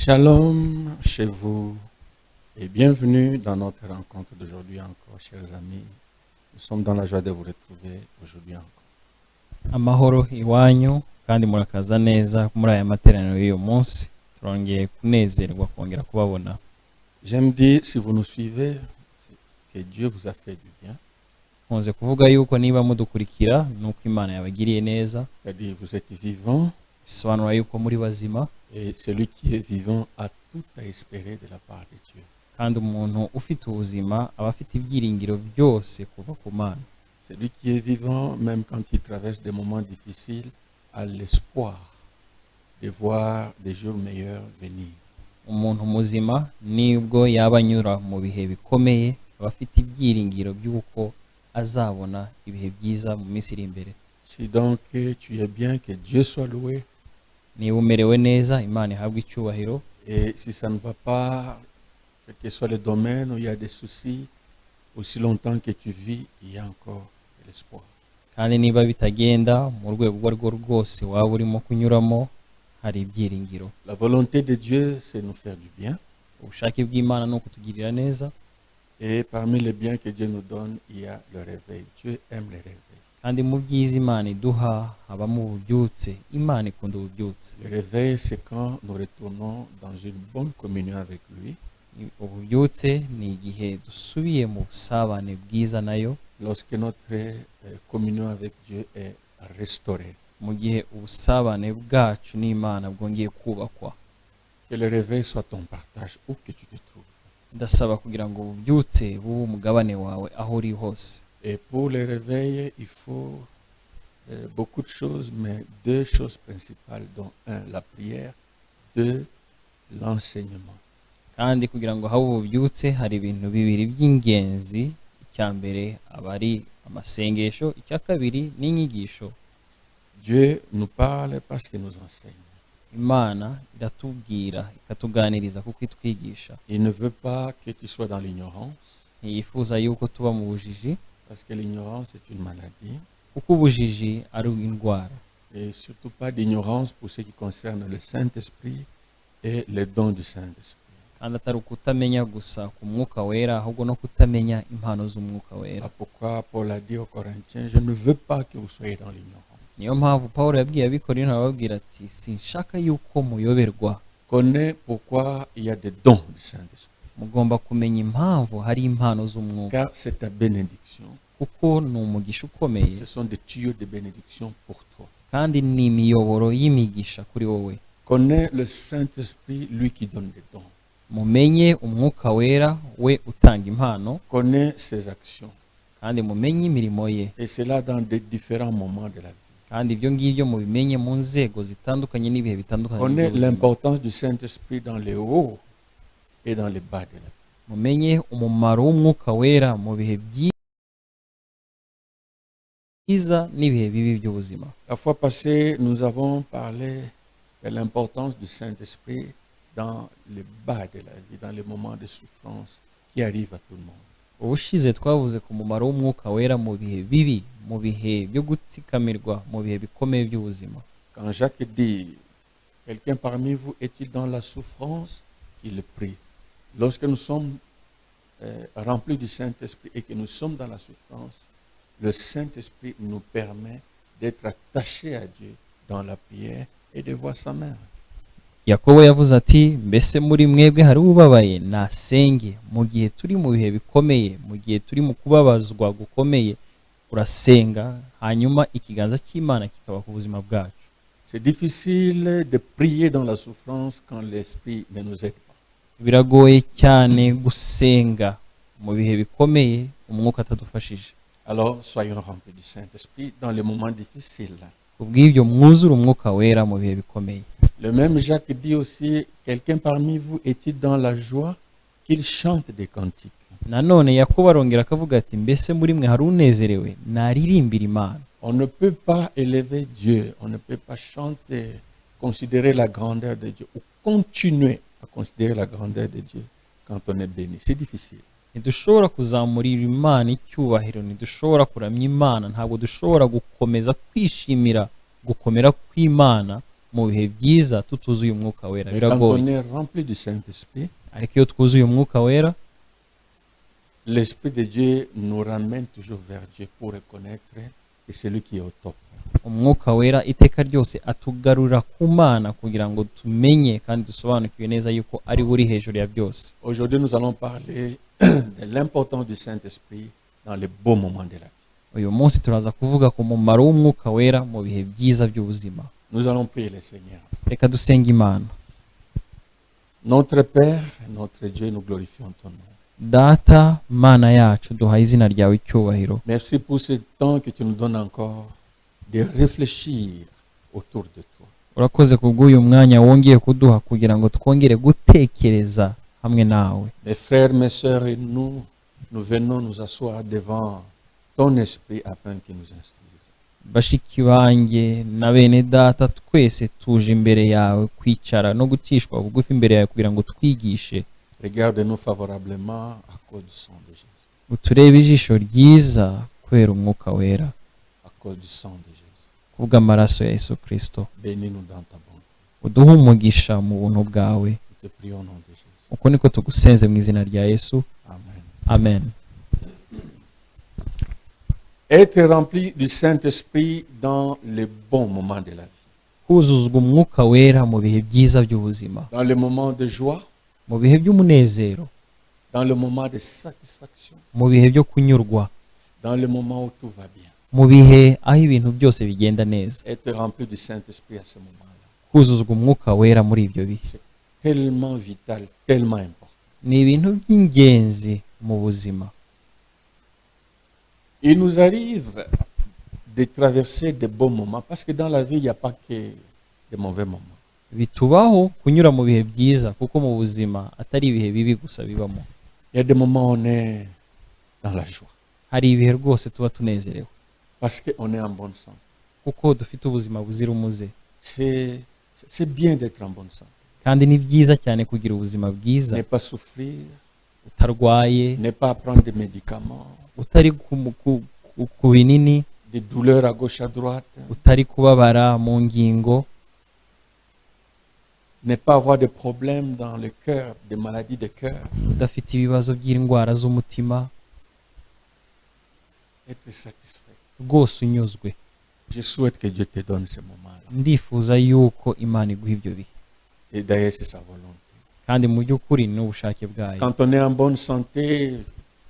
Shalom chez vous et bienvenue dans notre rencontre d'aujourd'hui encore, chers amis. Nous sommes dans la joie de vous retrouver aujourd'hui encore. Amahoro iwanyu kandi murakaza neza muri aya materaniro y'uyu munsi turongeye kunezerwa kongera kubabona. J'aime dire, si vous nous suivez, que Dieu vous a fait du bien. Nkunze kuvuga yuko niba mudukurikira nuko Imana yabagiriye neza, C'est-à-dire vous êtes vivants bisobanura yuko muri bazima, et celui qui est vivant a tout à espérer de la part de Dieu. kandi umuntu ufite ubuzima aba afite ibyiringiro byose kuva ku Mana. Celui qui est vivant, même quand il traverse des moments difficiles, a l'espoir de voir des jours meilleurs venir. Umuntu muzima nibwo yaba anyura mu bihe bikomeye aba afite ibyiringiro by'uko azabona ibihe byiza mu minsi iri imbere. Si donc tu es bien, que Dieu soit loué. Niba umerewe neza Imana ihabwe icyubahiro, Et si ça ne va pas, quel que soit le domaine où il y a des soucis, aussi longtemps que tu vis, il y a encore de l'espoir. kandi niba bitagenda mu rwego urwo arirwo rwose waba urimo kunyuramo hari ibyiringiro. La volonté de Dieu, c'est nous faire du bien. Ubushake bw'Imana ni ukutugirira neza, Et parmi les biens que Dieu nous donne, il y a le réveil. Dieu aime les réveils. kandi mu byiza Imana iduha habamo ububyutse. Imana ikunda ububyutse. Le réveil, c'est quand nous retournons dans une bonne communion avec lui. Ububyutse ni igihe dusubiye mu busabane bwiza nayo, Lorsque notre communion avec Dieu est restaurée. mu gihe ubusabane bwacu n'Imana bwongeye kubakwa. Que le réveil soit ton partage où que tu te trouves. Ndasaba kugira ngo ububyutse bube umugabane wawe aho uri hose. Et pour le réveil, il faut beaucoup de choses, mais deux choses principales, dont un, la prière, deux, l'enseignement. Kandi kugira ngo habe ububyutse hari ibintu bibiri by'ingenzi. Icya mbere aba ari amasengesho, icya kabiri ni inyigisho. Dieu nous parle parce qu'il nous enseigne. Imana iratubwira ikatuganiriza kuko itwigisha. Il ne veut pas que tu sois dans l'ignorance, Ntiyifuza yuko tuba mu bujiji, parce que l'ignorance est une maladie. kuko ubujiji ari indwara. Et surtout pas d'ignorance pour ce qui concerne le Saint-Esprit et les dons du Saint-Esprit. Kandi atari ukutamenya gusa ku mwuka wera, ahubwo no kutamenya impano z'umwuka wera. Voilà pourquoi Paul a dit aux Corinthiens, je ne veux pas que vous soyez dans l'ignorance. Niyo mpamvu Pawulo yabwiye Abikorintho arababwira ati sinshaka yuko muyoberwa. Connais pourquoi il y a des dons du Saint-Esprit. Mugomba kumenya impamvu hari impano z'umwuka, Car c'est ta bénédiction. kuko ni umugisha ukomeye Ce sont des tuyaux de bénédiction pour toi. kandi ni imiyoboro y'imigisha kuri wowe. Connais le Saint-Esprit, lui qui donne des dons. Mumenye umwuka wera, we utanga impano, Connais ses actions. kandi mumenye imirimo ye. Et cela dans des différents moments de la vie. Kandi ibyo ngibyo mubimenye mu nzego zitandukanye n'ibihe bitandukanye Connais by'ubuzima. l'importance du Saint-Esprit dans les hauts et dans les bas de la vie. Mumenye umumaro w'umwuka wera mu bihe byiza n'ibihe bibi by'ubuzima. La fois passée, nous avons parlé de l'importance du Saint-Esprit dans les bas de la vie, dans les moments de souffrance qui arrivent à tout le monde. Ubushize twavuze ku mumaro w'umwuka wera mu bihe bibi, mu bihe byo gutsikamirwa, mu bihe bikomeye by'ubuzima. Quand Jacques dit, quelqu'un parmi vous est-il dans la souffrance, qu'il prie. Lorsque nous sommes remplis du Saint-Esprit et que nous sommes dans la souffrance, le Saint-Esprit nous permet d'être attachés à Dieu dans la prière et de voir sa main. Yakobo yavuze ati mbese muri mwebwe hari ubabaye nasenge. Mu gihe turi mu bihe bikomeye, mu gihe turi mu kubabazwa gukomeye, urasenga hanyuma ikiganza cy'Imana kikaba ku buzima bwacu. C'est difficile de prier dans la souffrance quand l'Esprit ne nous aide pas. Biragoye cyane gusenga mu bihe bikomeye umwuka atadufashije. Alors soyons remplis du Saint-Esprit dans les moments difficiles. Kubw'ibyo mwuzure umwuka wera mu bihe bikomeye. Le même Jacques dit aussi, quelqu'un parmi vous est-il dans la joie, qu'il chante des cantiques. Nanone Yakobo arongera akavuga ati mbese muri mwe hari unezerewe naririmbira Imana. On ne peut pas élever Dieu, on ne peut pas chanter, considérer la grandeur de Dieu ou continuer à considérer la grandeur de Dieu quand on est béni. C'est difficile. Ntidushobora kuzamurira Imana icyubahiro, ntidushobora kuramya Imana, ntabwo dushobora gukomeza kwishimira gukomera kw'Imana mu bihe byiza tutuzuye umwuka wera Mais quand on biragoye est rempli du Saint-Esprit, ariko iyo twuzuye umwuka wera l'Esprit de Dieu nous ramène toujours vers Dieu pour reconnaître que c'est lui qui est au top. umwuka wera iteka ryose atugarura ku mana kugira ngo tumenye kandi dusobanukirwe neza yuko ari we uri hejuru ya byose. Aujourd'hui, nous allons parler de l'importance du Saint-Esprit dans les beaux moments de la vie. Uyu munsi turaza kuvuga ku mumaro w'umwuka wera mu bihe byiza by'ubuzima. Nous allons prier le Seigneur. Reka dusenga Imana. Notre Père, notre Dieu, nous glorifions ton nom. Data mana yacu duhaye izina ryawe icyubahiro. Merci pour ce temps que tu nous donnes encore de réfléchir autour de toi. Urakoze kubw'uyu mwanya wongeye kuduha kugira ngo twongere gutekereza hamwe nawe. Mes frères, mes sœurs et nous venons nous asseoir devant ton esprit afin qu'il nous instruise. Bashiki banjye na bene data twese tuje imbere yawe kwicara no gucishwa bugufi imbere yawe kugira ngo twigishe. Regarde-nous favorablement à cause du sang de Jésus. Uturebe ijisho ryiza kubera umwuka wera. À cause du sang de Jésus. Kubw'amaraso ya Yesu Kristo. Bénis-nous dans ta bonté. Uduhe umugisha mu buntu bwawe. Nous te prions au nom de Jésus. Uko niko tugusenze mu izina rya Yesu. Amen. Amen. Être rempli du Saint-Esprit dans les bons moments de la vie. Kuzuzwa umwuka wera mu bihe byiza by'ubuzima. Dans les moments de joie. Mu bihe by'umunezero. Dans le moment de satisfaction. Mu bihe byo kunyurwa. Dans le moment où tout va bien. Mu bihe aho ibintu byose bigenda neza. Être rempli du Saint-Esprit à ce moment-là. Kuzuzwa umwuka wera muri ibyo bihe. C'est tellement vital, tellement important. Ni ibintu by'ingenzi mu buzima. Il nous arrive de traverser de bons moments parce que dans la vie, il n'y a pas que de mauvais moments. Bitubaho kunyura mu bihe byiza kuko mu buzima atari ibihe bibi gusa bibamo. Il y a des moments où on est dans la joie. Hari ibihe rwose tuba tunezerewe. Parce qu'on est en bonne santé. Kuko dufite ubuzima buzira umuze. C'est bien d'être en bonne santé. Kandi ni byiza cyane kugira ubuzima bwiza. Ne pas souffrir. Utarwaye. Ne pas prendre des médicaments. Utari ku binini. Des douleurs à gauche à droite. Utari kubabara mu ngingo. Ne pas avoir de problèmes dans le cœur, des maladies de cœur. Udafite ibibazo by'indwara z'umutima. Être satisfait. Rwose unyuzwe. Je souhaite que Dieu te donne ce moment-là. Ndifuza yuko Imana iguha ibyo bihe. Et d'ailleurs, c'est sa volonté. Kandi mu by'ukuri ni ubushake bwayo. Quand on est en bonne santé,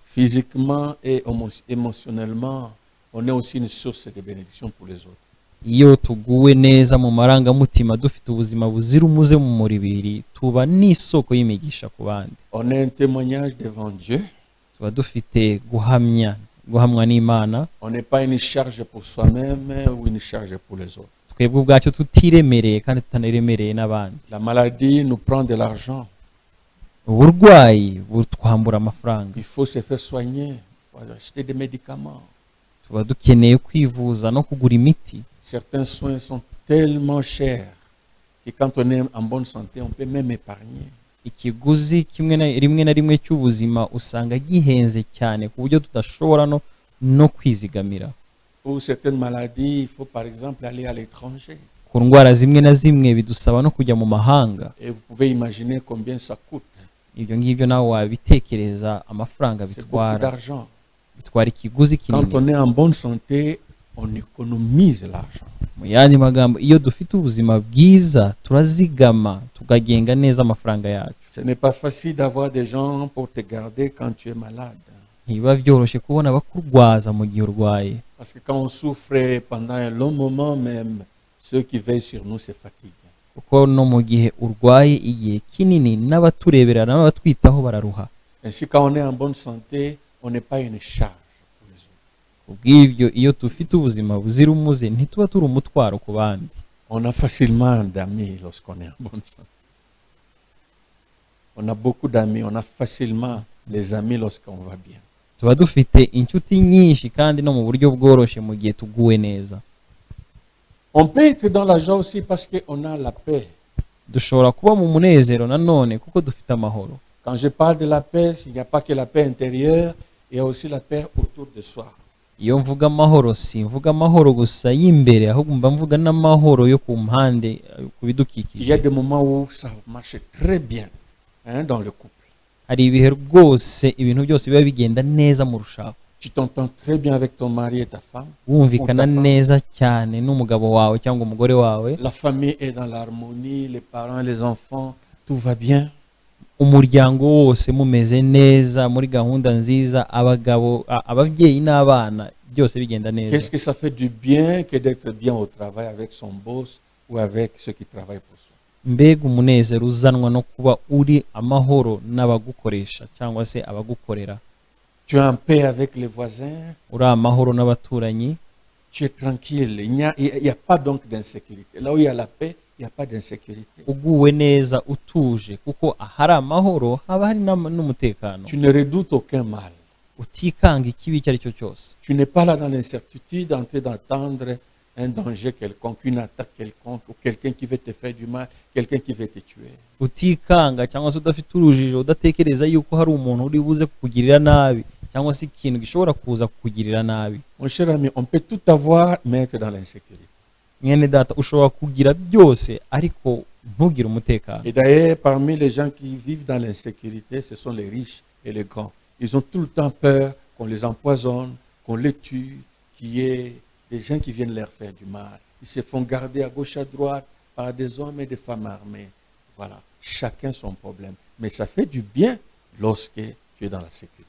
physiquement et émotionnellement, on est aussi une source de bénédiction pour les autres. Iyo tuguwe neza mu marangamutima dufite ubuzima buzira umuze mu muribiri tuba n'isoko y'imigisha ku bandi. On est un témoignage devant Dieu. Tuba dufite guhamwa n'Imana. On n'est pas une charge pour soi-même ou une charge pour les autres. Twebwe ubwacu tutiremereye kandi tutaneremereye n'abandi. La maladie nous prend de l'argent. Uburwayi butwambura amafaranga. Il faut se faire soigner, il faut acheter des médicaments. Tuba dukeneye kwivuza no kugura imiti. Certains soins sont tellement chers que quand on est en bonne santé, on peut même épargner. Ikiguzi rimwe na rimwe cy'ubuzima usanga gihenze cyane ku buryo tudashobora no kwizigamira. Pour certaines maladies, il faut par exemple aller à l'étranger. Ku ndwara zimwe na zimwe bidusaba no kujya mu mahanga. Et vous pouvez imaginer combien ça coûte. Ibyo ngibyo nawe wabitekereza amafaranga bitwara. Bitwara ikiguzi kinini. Quand on est en bonne santé, on économise l'argent. Mu yandi magambo iyo dufite ubuzima bwiza turazigama tukagenga neza amafaranga yacu. Ce n'est pas facile d'avoir des gens pour te garder quand tu es malade. Ntibiba byoroshye kubona bakurwaza mu gihe urwaye. Parce que quand on souffre pendant un long moment, même ceux qui veillent sur nous se fatiguent. Kuko no mu gihe urwaye igihe kinini n'abaturebera n'abatwitaho bararuha. Ainsi quand on est en bonne santé, on n'est pas une charge pour les autres. Ubw'ibyo iyo dufite ubuzima buzira umuze ntituba turi umutwaro ku bandi. On a facilement d'amis lorsqu'on est en bonne santé. On a beaucoup d'amis, on a facilement les amis lorsqu'on va bien. Tuba dufite inshuti nyinshi kandi no mu buryo bworoshye mu gihe tuguwe neza. On peut être dans la joie aussi parce qu'on a la paix. Dushobora kuba mu munezero nanone kuko dufite amahoro. Quand je parle de la paix, il n'y a pas que la paix intérieure, il y a aussi la paix autour de soi. iyo mvuga amahoro simvuga amahoro gusa y'imbere ahubwo mba mvuga n'amahoro yo ku mpande ku Il y a bidukikije. des moments où ça marche très bien dans le couple. Hari ibihe rwose ibintu byose biba bigenda neza mu rushako, Tu t'entends très bien avec ton mari et ta femme. wumvikana neza cyane n'umugabo wawe cyangwa umugore wawe, La famille est dans l'harmonie, les parents, les enfants, tout va bien. umuryango wose mumeze neza muri gahunda nziza, ababyeyi n'abana byose bigenda Qu'est-ce neza. que ça fait du bien que d'être bien au travail avec son boss ou avec ceux qui travaillent pour soi. Mbega umunezero uzanwa no kuba uri amahoro n'abagukoresha cyangwa se abagukorera, Tu es en paix avec les voisins, uri amahoro n'abaturanyi, tu es tranquille. Il n'y a pas donc d'insécurité. Là où il y a la paix, il n'y a pas d'insécurité. uguwe neza utuje, kuko ahari amahoro haba hari n'umutekano, Tu ne redoutes aucun mal. utikanga ikibi icyo ari cyo cyose. Tu n'es pas là dans l'incertitude en train d'attendre un danger quelconque, une attaque quelconque, ou quelqu'un qui veut te faire du mal, quelqu'un qui veut te tuer. Utikanga cyangwa se udafite urujijo, udatekereza yuko hari umuntu uri buze kukugirira nabi cyangwa se ikintu gishobora kuza kukugirira nabi. Mon cher ami, on peut tout avoir, mais être dans l'insécurité. Mwene data, ushobora kugira byose ariko ntugire umutekano. Et d'ailleurs, parmi les gens qui vivent dans l'insécurité, ce sont les riches et les grands. Ils ont tout le temps peur qu'on les empoisonne, qu'on les tue, qu'il y ait des gens qui viennent leur faire du mal. Ils se font garder à gauche, à droite par des hommes et des femmes armées. Voilà, chacun son problème. Mais ça fait du bien lorsque tu es dans la sécurité.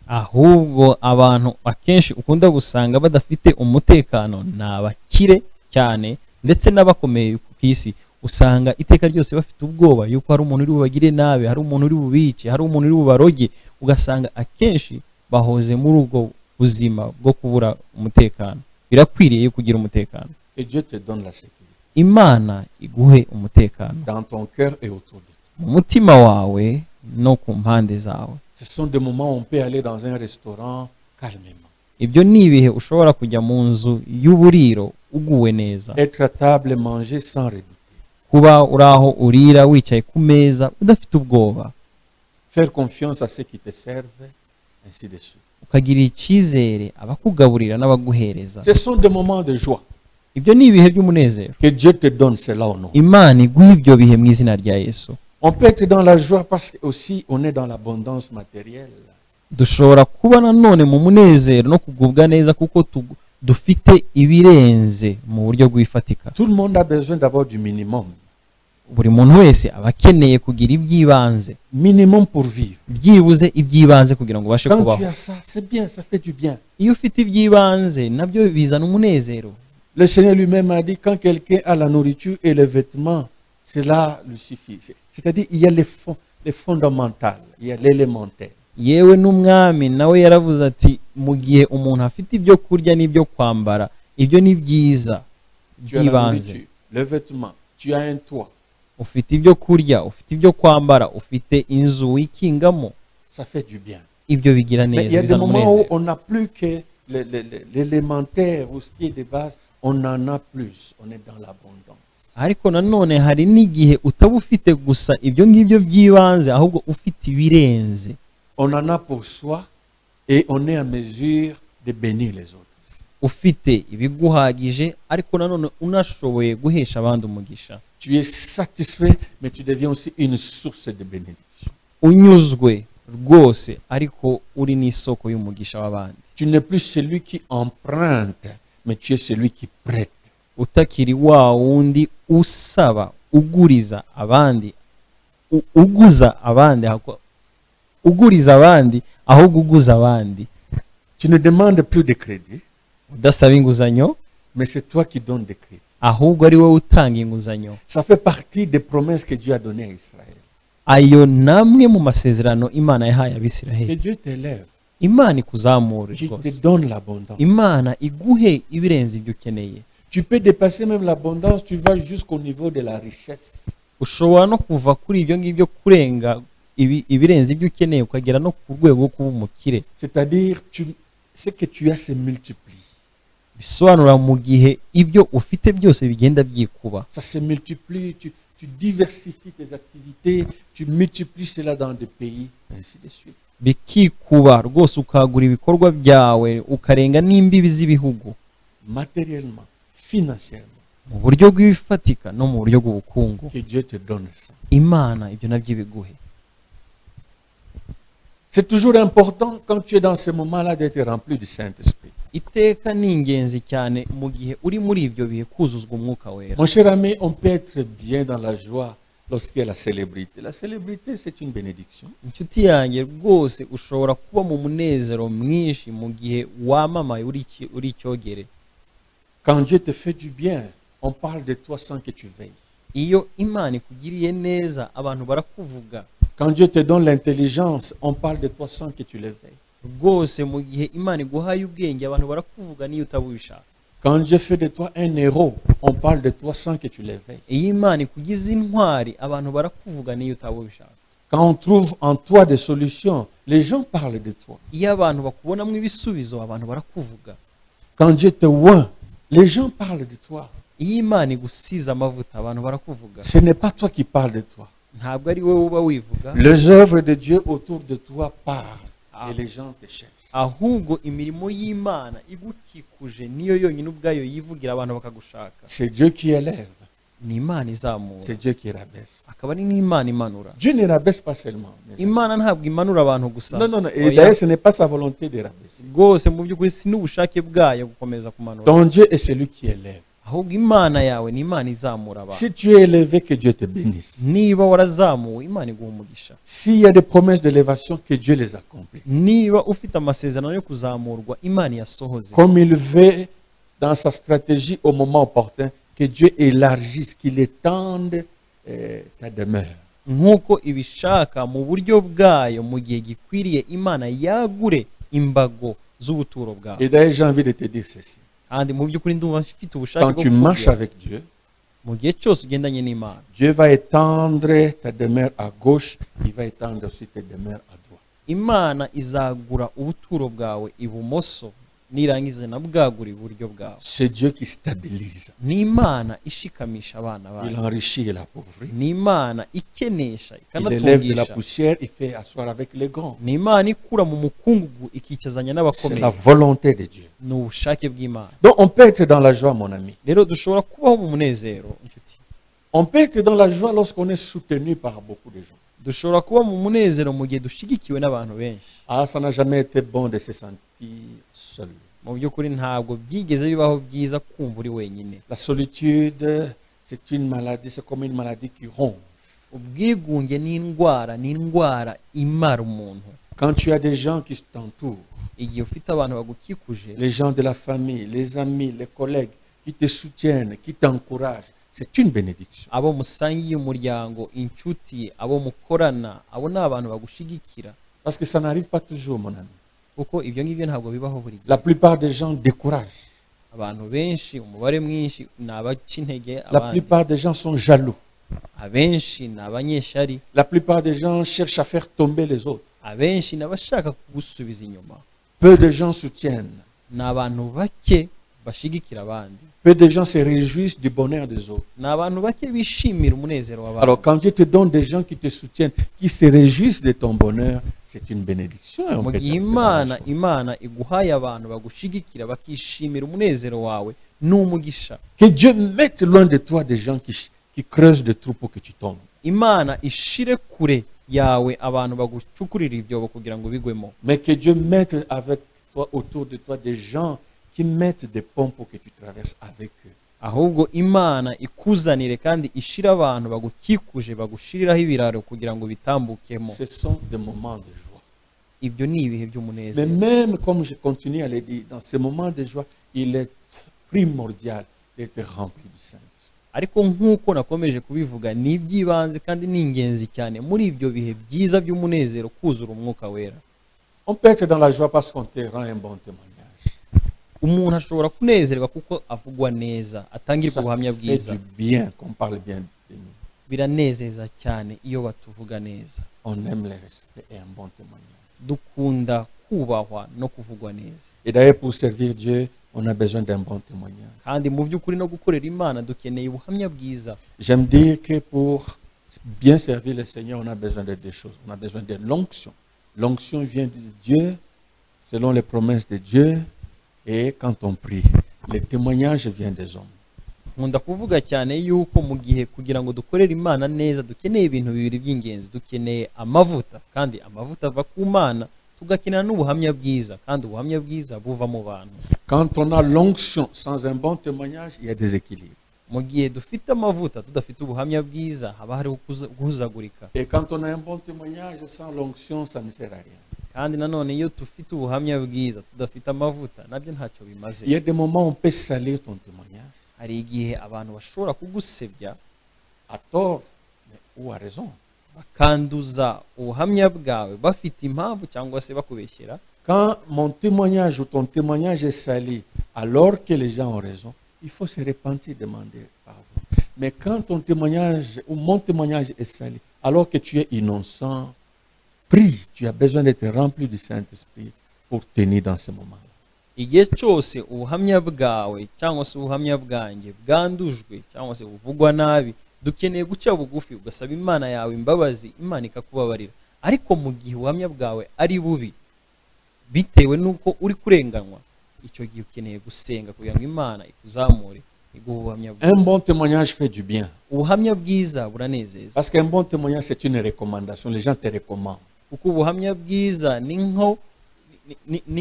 Ahubwo abantu akenshi ukunda gusanga badafite umutekano ni abakire cyane ndetse n'abakomeye ku isi. Usanga iteka ryose bafite ubwoba yuko hari umuntu uri bubagire nabi, hari umuntu uri bubice, hari umuntu uri bubaroge. Ugasanga akenshi bahoze muri ubwo buzima bwo kubura umutekano. Birakwiriye kugira umutekano. Et Dieu te donne la sécurité Imana iguhe umutekano dans ton cœur et autour de toi. mu mutima wawe no ku mpande zawe. Ce sont des moments où on peut aller dans un restaurant calmement. Ibyo ni ibihe ushobora kujya mu nzu y'uburiro uguwe neza, Être à table et manger sans redouter. kuba uri aho urira wicaye ku meza udafite ubwoba, Faire confiance à ceux qui te servent, ainsi de suite. ukagira icyizere abakugaburira n'abaguhereza. Ce sont des moments de joie. Ibyo ni ibihe by'umunezero. Que Dieu te donne cela au nom. Imana iguhe ibyo bihe mu izina rya Yesu. On peut être dans la joie parce que aussi on est dans l'abondance matérielle. Dushobora kuba nanone mu munezero no kugubwa neza kuko dufite ibirenze mu buryo bw'ifatika. Tout le monde a besoin d'avoir du minimum. Buri muntu wese aba akeneye kugira iby'ibanze, Minimum pour vivre. byibuze iby'ibanze kugira ngo ubashe Quand kubaho. tu as ça, c'est bien, ça fait du bien. Iyo ufite iby'ibanze nabyo bizana umunezero. Le Seigneur lui-même a dit quand quelqu'un a la nourriture et les vêtements, cela lui suffit. C'est-à-dire il y a les fondamentales, il y a l'élémentaire. Yewe n'umwami nawe yaravuze ati mu gihe umuntu afite ibyo kurya n'ibyo kwambara, ibyo ni byiza Tu as la by'ibanze. nourriture, le vêtement, tu as un toit. Ufite ibyo kurya, ufite ibyo kwambara, ufite inzu wikingamo, Ça fait du bien. ibyo bigira Mais il y neza, a des bizana moments où umunezero. on n'a plus que l'élémentaire ou ce qui est de base, on en a plus. On est dans l'abondance. Ariko nanone hari n'igihe utaba ufite gusa ibyo ngibyo by'ibanze ahubwo ufite ibirenze. On en a pour soi et on est en mesure de bénir les autres. Ufite ibiguhagije ariko nanone unashoboye guhesha abandi umugisha. Tu es satisfait, mais tu deviens aussi une source de bénédiction. Unyuzwe rwose ariko uri n'isoko y'umugisha w'abandi. Tu n'es plus celui qui emprunte, mais tu es celui qui prête. Utakiri wa wundi usaba, uguriza abandi, uguza abandi, uguriza abandi ahubwo uguza abandi. Tu ne demandes plus de crédit, Udasaba inguzanyo mais c'est toi qui donnes des crédits. ahubwo ari wowe utanga inguzanyo. Ça fait partie des promesses que Dieu a données à Israël. Ayo namwe mu masezerano Imana yahaye Que Abisiraheli. Dieu t'élève, Imana ikuzamure qu'il te rwose. donne l'abondance. Imana iguhe ibirenze ibyo ukeneye. Tu peux dépasser même l'abondance, tu vas jusqu'au niveau de la richesse. Ushobora no kuva kuri ibyo ngibyo kurenga ibirenze ibyo ukeneye ukagera no ku rwego rwo kuba umukire. C'est-à-dire, ce que tu as se multiplie. Bisobanura mu gihe ibyo ufite byose bigenda byikuba. Ça se multiplie, tu diversifies tes activités, tu multiplies cela dans des pays, ainsi de suite. bikikuba rwose ukagura ibikorwa byawe ukarenga n'imbibi z'ibihugu matériellement, financièrement. mu buryo bw'ibifatika no mu buryo bw'ubukungu. Que Dieu te donne ça. Imana ibyo nabyo ibiguhe. C'est toujours important quand tu es dans ce moment-là d'être rempli du Saint-Esprit. Iteka ni ingenzi cyane mu gihe uri muri ibyo bihe kuzuzwa umwuka wera. Mon cher ami, on peut être bien dans la joie lorsqu'il y a la célébrité. La célébrité, c'est une bénédiction. Inshuti yanjye rwose ushobora kuba mu munezero mwinshi mu gihe wamamaye uri icyogere. Quand Dieu te fait du bien, on parle de toi sans que tu veilles. Iyo Imana ikugiriye neza abantu barakuvuga. Quand Dieu te donne l'intelligence, on parle de toi sans que tu le veilles. Rwose mu gihe Imana iguhaye ubwenge abantu barakuvuga niyo utabubishaka. Quand Dieu fait de toi un héros, on parle de toi sans que tu le veilles. Iyo Imana ikugize intwari abantu barakuvuga niyo utabubishaka. Quand on trouve en toi des solutions, les gens parlent de toi. Iyo abantu bakubonamo ibisubizo abantu barakuvuga. Quand Dieu te oint, les gens parlent de toi. Iyo Imana igusize amavuta abantu barakuvuga. Ce n'est pas toi qui parles de toi. Ntabwo ari wowe uba wivuga. Les œuvres de Dieu autour de toi parlent et les gens te cherchent. Ahubwo imirimo y'Imana igukikuje niyo yonyine ubwayo yivugira abantu bakagushaka. C'est Dieu qui élève. Ni Imana izamura. C'est Dieu qui rabaisse. Akaba ari n'Imana imanura. Dieu ne rabaisse pas seulement. Imana ntabwo imanura abantu gusa. Non, non, non. Et d'ailleurs, ce n'est pas sa volonté de rabaisser. Rwose mu by'ukuri si n'ubushake bwayo gukomeza kumanura. Ton Dieu est celui qui élève. Ahubwo Imana yawe ni Imana izamura abantu. Si tu es élevé, que Dieu te bénisse. Niba warazamuwe Imana iguha umugisha. S'il y a des promesses d'élévation, que Dieu les accomplisse. Niba ufite amasezerano yo kuzamurwa Imana yasohoze. Comme il veut dans sa stratégie au moment opportun, que Dieu élargisse, qu'il étende ta demeure. Nk'uko ibishaka mu buryo bwayo mu gihe gikwiriye Imana yagure imbago z'ubuturo bwawe. Et d'ailleurs, j'ai envie de te dire ceci. Kandi mu by'ukuri ndumva mfite ubushake Quand tu marches avec Dieu, mu gihe cyose ugendanye n'Imana, Dieu va étendre ta demeure à gauche, il va étendre aussi ta demeure à droite. Imana izagura ubuturo bwawe ibumoso nirangize na bwagura iburyo bwawe. C'est Dieu qui stabilise. Ni Imana ishikamisha abana bayo. Il enrichit et l'appauvrit. Ni Imana ikenesha Il élève de la ikanatungisha. poussière, il fait asseoir avec les grands. Ni Imana ikura mu mukungugu ikicazanya C'est n'abakomeye. la volonté de Dieu. Ni ubushake bw'Imana. Donc on peut être dans la joie, mon ami. Rero dushobora kubaho mu munezero inshuti. On peut être dans la joie lorsqu'on est soutenu par beaucoup de gens. Dushobora kuba mu munezero mu gihe dushigikiwe n'abantu benshi. Ah, ça n'a jamais été bon de se sentir seul. Mu by'ukuri ntabwo byigeze bibaho byiza kumva uri wenyine. La solitude, c'est une maladie, c'est comme une maladie qui ronge. Ubwigunge ni indwara imara umuntu. Quand tu as des gens qui t'entourent, Igihe ufite abantu bagukikuje, les gens de la famille, les amis, les collègues qui te soutiennent, qui t'encouragent, c'est une bénédiction. abo musangiye umuryango, inshuti, abo mukorana, abo ni abantu bagushigikira. Parce que ça n'arrive pas toujours, mon ami. Kuko ibyo ngibyo ntabwo bibaho buri gihe. La plupart des gens découragent. Abantu benshi, umubare mwinshi ni abaca intege La abandi. plupart des gens sont jaloux. Abenshi ni abanyeshyari. La plupart des gens cherchent à faire tomber les autres. Abenshi ni abashaka kugusubiza inyuma. Peu de gens soutiennent. Ni abantu bake bashigikira abandi. Peu de gens se réjouissent du bonheur des autres. Ni abantu bake bishimira umunezero w'abandi. Alors quand Dieu te donne des gens qui te soutiennent, qui se réjouissent de ton bonheur, c'est une bénédiction. Et on mu peut gihe être dans la joie. Imana iguhaye abantu bagushigikira bakishimira umunezero wawe n'umugisha. Que Dieu mette loin de toi des gens qui creusent des trous pour que tu tombes. Imana ishire kure yawe abantu bagucukurira ibyobo kugira ngo bigwemo. Mais que Dieu mette avec toi, autour de toi, des gens qui mettent des ponts pour que tu traverses avec eux. Ahubwo Imana ikuzanire kandi ishira abantu bagukikuje bagushiriraho ibiraro kugira ngo bitambukemo. Ce sont des moments de joie. Ibyo ni ibihe Mais by'umunezero. même, comme je continue à le dire, dans ces moments de joie, il est primordial d'être rempli du Saint-Esprit. Ariko nk'uko nakomeje kubivuga ni iby'ibanze kandi ni ingenzi cyane muri ibyo bihe byiza by'umunezero kuzura umwuka wera. On peut être dans la joie parce qu'on te rend un bon témoignage. Umuntu ashobora kunezerwa kuko avugwa neza, atangirwa Ça ubuhamya fait bwiza. du bien qu'on parle bien de nous. Biranezeza cyane iyo batuvuga neza. On aime le respect et un bon témoignage. Dukunda kubahwa no kuvugwa neza. Et d'ailleurs, pour servir Dieu, on a besoin d'un bon témoignage. Kandi mu by'ukuri no gukorera Imana dukeneye ubuhamya bwiza. J'aime dire que pour bien servir le Seigneur, on a besoin de deux choses. On a besoin de l'onction. l'onction vient de Dieu, selon les promesses de Dieu, et quand on prie, les témoignages viennent des hommes. nkunda kuvuga cyane yuko mu gihe kugira ngo dukorere Imana neza dukeneye ibintu bibiri by'ingenzi. Dukeneye amavuta, kandi amavuta ava ku Mana, tugakenera n'ubuhamya bwiza, kandi ubuhamya bwiza buva mu bantu. Quand on a l'onction sans un bon témoignage, il y a des équilibres. Mu gihe dufite amavuta tudafite ubuhamya bwiza, haba hariho guhuzagurika. Et quand on a un bon témoignage sans l'onction, ça ne sert à rien. Kandi nanone iyo dufite ubuhamya bwiza tudafite amavuta, nabyo ntacyo bimaze. Il y a des moments où on peut salir ton témoignage, Hari igihe abantu bashobora kugusebya à tort ou à raison. bakanduza ubuhamya bwawe bafite impamvu cyangwa se bakubeshyera. Quand mon témoignage ou ton témoignage est sali, alors que les gens ont raison, il faut se repentir, demander pardon. Mais quand ton témoignage ou mon témoignage est sali, alors que tu es innocent, prie, tu as besoin d'être rempli du Saint-Esprit pour tenir dans ce moment-là. Igihe cyose ubuhamya bwawe cyangwa se ubuhamya bwanjye bwandujwe cyangwa se buvugwa nabi, dukeneye guca bugufi ugasaba Imana yawe imbabazi, Imana ikakubabarira. Ariko mu gihe ubuhamya bwawe ari bubi bitewe n'uko uri kurenganywa, icyo gihe ukeneye gusenga kugira ngo Imana ikuzamure iguhe ubuhamya Un bwiza. bon témoignage fait du bien. Ubuhamya bwiza buranezeza, Parce qu'un bon témoignage, c'est une recommandation. Les gens te recommandent. kuko ubuhamya bwiza ni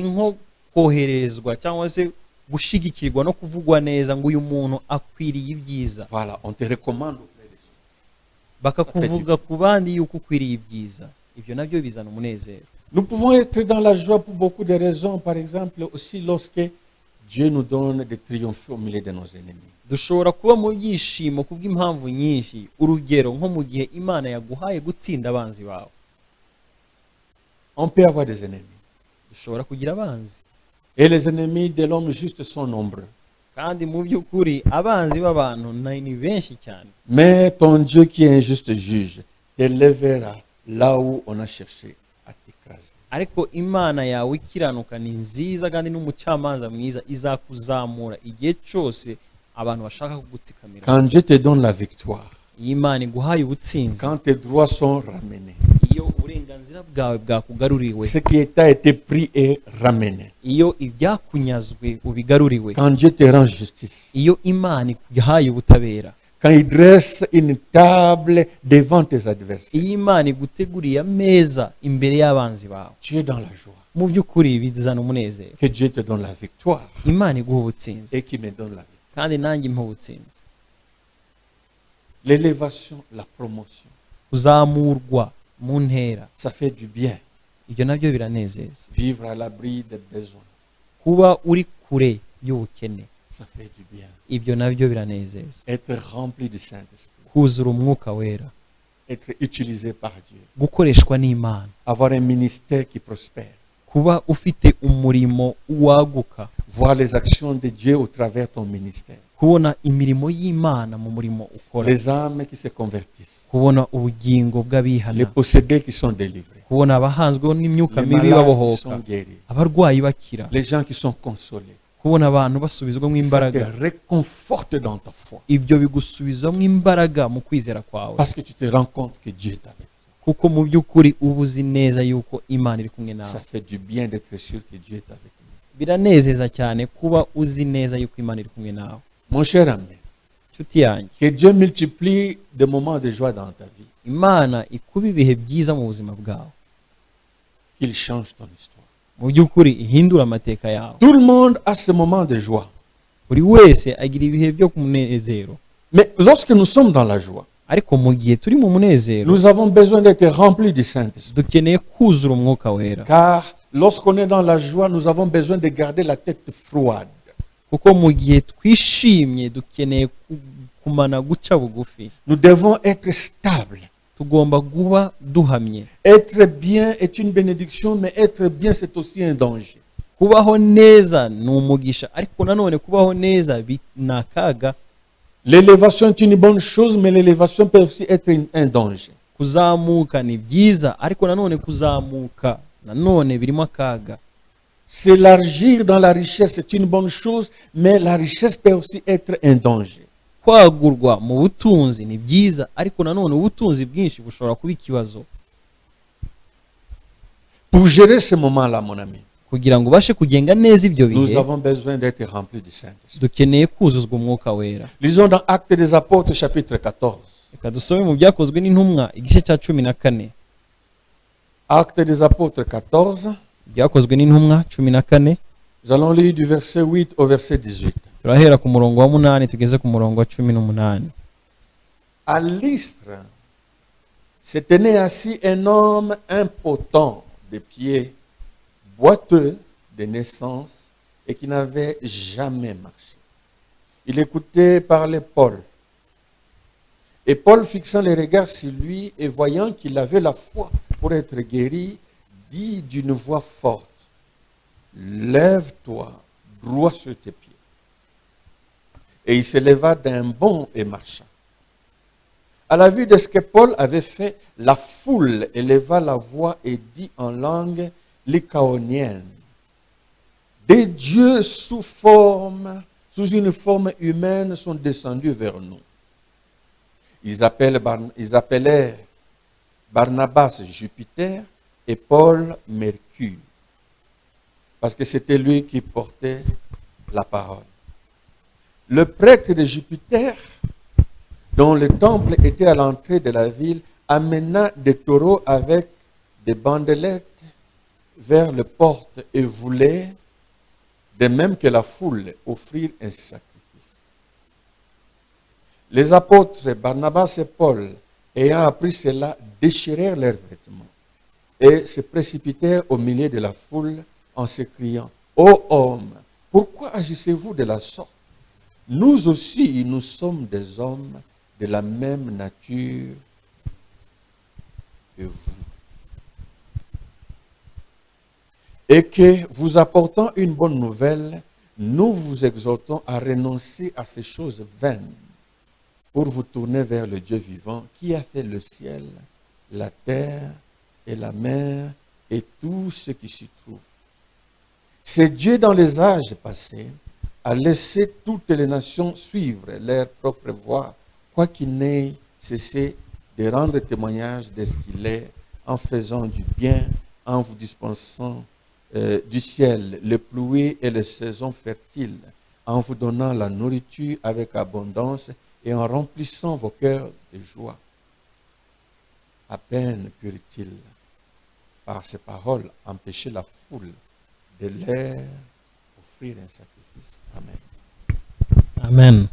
nko koherezwa cyangwa se gushigikirwa no kuvugwa neza ngo uyu muntu akwiriye ibyiza. Voilà, on te recommande auprès des autres. Bakakuvuga ku bandi yuko ukwiriye ibyiza. Ibyo nabyo bizana umunezero. Nous pouvons être dans la joie pour beaucoup de raisons. Par exemple, aussi lorsque Dieu nous donne de triompher au milieu de nos ennemis. Dushobora kuba mu byishimo kubw'impamvu nyinshi. Urugero nko mu gihe Imana yaguhaye gutsinda abanzi bawe. On peut avoir des ennemis. Dushobora kugira abanzi. Et les ennemis de l'homme juste sont nombreux. Kandi mu by'ukuri abanzi b'abantu ni benshi cyane. Mais ton Dieu qui est un juste juge t'élèvera là où on a cherché à t'écraser. Ariko Imana yawe ikiranuka ni nziza kandi n'umucamanza mwiza, izakuzamura igihe cyose abantu bashaka kugutsikamira. Quand Dieu te donne la victoire, Iyo Imana iguhaye ubutsinzi, quand tes droits sont ramenés, iyo uburenganzira bwawe bwakugaruriwe, ce qui t'a été pris est ramené. iyo ibyakunyazwe ubigaruriwe, Quand Dieu te rend justice, iyo Imana iguhaye ubutabera, quand il dresse une table devant tes adversaires, iyo Imana iguteguriye ameza imbere y'abanzi bawe, tu es dans la joie. mu by'ukuri bizana umunezero. Que Dieu te donne la victoire Imana iguha ubutsinzi et qu'il me donne la victoire. kandi nanjye impa ubutsinzi. L'élévation, la promotion, Kuzamurwa mu ntera, ça fait du bien. ibyo nabyo biranezeza. Vivre à l'abri des besoins, Kuba uri kure y'ubukene, ça fait du bien. ibyo nabyo biranezeza. Être rempli du Saint-Esprit, Kuzura umwuka wera, être utilisé par Dieu, gukoreshwa n'Imana, avoir un ministère qui prospère, kuba ufite umurimo waguka, voir les actions de Dieu au travers ton ministère, kubona imirimo y'Imana mu murimo ukora, les âmes qui se convertissent, kubona ubugingo les bw'abihana, possédés qui sont délivrés, kubona abahanzweho n'imyuka les mibi malades qui babohoka, sont guéris, abarwayi bakira, les gens qui sont consolés. kubona abantu basubizwamo Ça te imbaraga. réconforte dans ta foi. Ibyo bigusubizamo imbaraga mu kwizera kwawe, Parce que tu te rends compte que Dieu est avec toi. kuko mu by'ukuri uba uzi neza yuko Imana iri kumwe Ça nawe. fait du bien d'être sûr que Dieu est avec nous. Biranezeza cyane kuba uzi neza yuko Imana iri kumwe nawe. Mon cher ami, Nshuti yanjye, que Dieu multiplie des moments de joie dans ta vie. Imana ikuba ibihe byiza mu buzima bwawe, Qu'il change ton histoire. mu by'ukuri ihindura amateka yawe. Tout le monde a ce moment de joie. Buri wese agira ibihe byo kumunezero, Mais lorsque nous sommes dans la joie, ariko mu gihe turi mu munezero nous avons besoin d'être remplis du Saint-Esprit. dukeneye kuzura umwuka wera, Car lorsqu'on est dans la joie, nous avons besoin de garder la tête froide. kuko mu gihe twishimye dukeneye kumana guca bugufi. Nous devons être stables. Tugomba kuba duhamye. Être bien est une bénédiction, mais être bien, c'est aussi un danger. Kubaho neza ni umugisha, ariko nanone kubaho neza ni akaga. L'élévation est une bonne chose, mais l'élévation peut aussi être un danger. Kuzamuka ni byiza, ariko nanone kuzamuka nanone birimo akaga. S'élargir dans la richesse est une bonne chose, mais la richesse peut aussi être un danger. Kwagurwa mu butunzi ni byiza, ariko nanone ubutunzi bwinshi bushobora kuba ikibazo. Pour gérer ce moment-là, mon ami, kugira ngo ubashe kugenga neza ibyo nous bihe avons besoin d'être remplis du Saint-Esprit. dukeneye kuzuzwa umwuka wera. Lisons dans Actes des Apôtres, chapitre 14. Reka dusome mu byakozwe n'intumwa igice cya 14. Actes des Apôtres 14. Byakozwe n'intumwa 14. Nous allons lire du verset 8 au verset 18. turahera ku murongo wa 8 tugeze ku murongo wa 18. À Lystre se tenait assis un homme impotent de pieds, boiteux de naissance et qui n'avait jamais marché. Il écoutait parler Paul. Et Paul, fixant les regards sur lui et voyant qu'il avait la foi pour être guéri, dit d'une voix forte, « Lève-toi, droit sur tes pieds. » Et il se leva d'un bond et marcha. À la vue de ce que Paul avait fait, la foule éleva la voix et dit en langue lycaonienne, « Des dieux sous une forme humaine sont descendus vers nous. » Ils appelèrent Barnabas Jupiter et Paul Mercure, parce que c'était lui qui portait la parole. Le prêtre de Jupiter, dont le temple était à l'entrée de la ville, amena des taureaux avec des bandelettes vers les portes et voulait, de même que la foule, offrir un sacrifice. Les apôtres Barnabas et Paul, ayant appris cela, déchirèrent leurs vêtements et se précipitèrent au milieu de la foule en s'écriant, « Ô hommes, pourquoi agissez-vous de la sorte? Nous aussi, nous sommes des hommes de la même nature que vous. Et que vous apportant une bonne nouvelle, nous vous exhortons à renoncer à ces choses vaines pour vous tourner vers le Dieu vivant qui a fait le ciel, la terre et la mer et tout ce qui s'y trouve. C'est Dieu dans les âges passés a laissé toutes les nations suivre leur propre voie, quoiqu'il n'ait cessé de rendre témoignage de ce qu'il est, en faisant du bien, en vous dispensant du ciel les pluies et les saisons fertiles, en vous donnant la nourriture avec abondance et en remplissant vos cœurs de joie. À peine purent-ils, par ces paroles, empêcher la foule de leur offrir un sacrifice. Amen. Amen.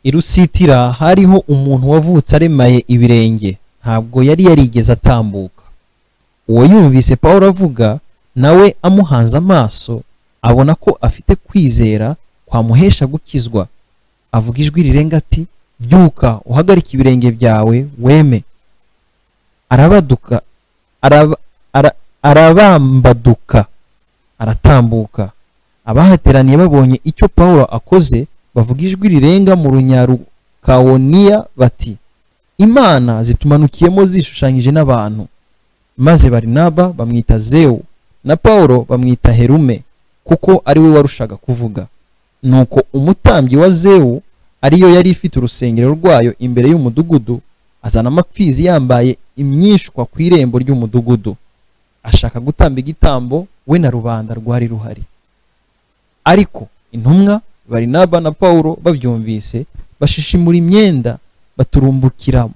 Irusitira hariho umuntu wavutse aremaye ibirenge, ntabwo yari yarigeze atambuka. Uwo yumvise Pawulo avuga, nawe amuhanze amaso, abona ko afite kwizera kwamuhesha gukizwa. Avuga ijwi rirenga ati, byuka uhagarike ibirenge byawe weme. Arabambaduka, aratambuka. Abahateraniye babonye icyo Pawulo akoze, bavuga ijwi rirenga mu Runyarukawoniya bati, Imana zitumanukiyemo zishushanyije n'abantu. Maze Barinaba bamwita Zewu na Pawulo bamwita Herume, kuko ari we warushaga kuvuga. Nuko umutambyi wa Zewu, ariyo yari ifite urusengero rwayo imbere y'umudugudu, azana amapfizi yambaye imyishwa ku irembo ry'umudugudu, ashaka gutamba igitambo we na rubanda rwari ruhari. Ariko intumwa Barinaba na Pawulo babyumvise, bashishimura imyenda, baturumbukira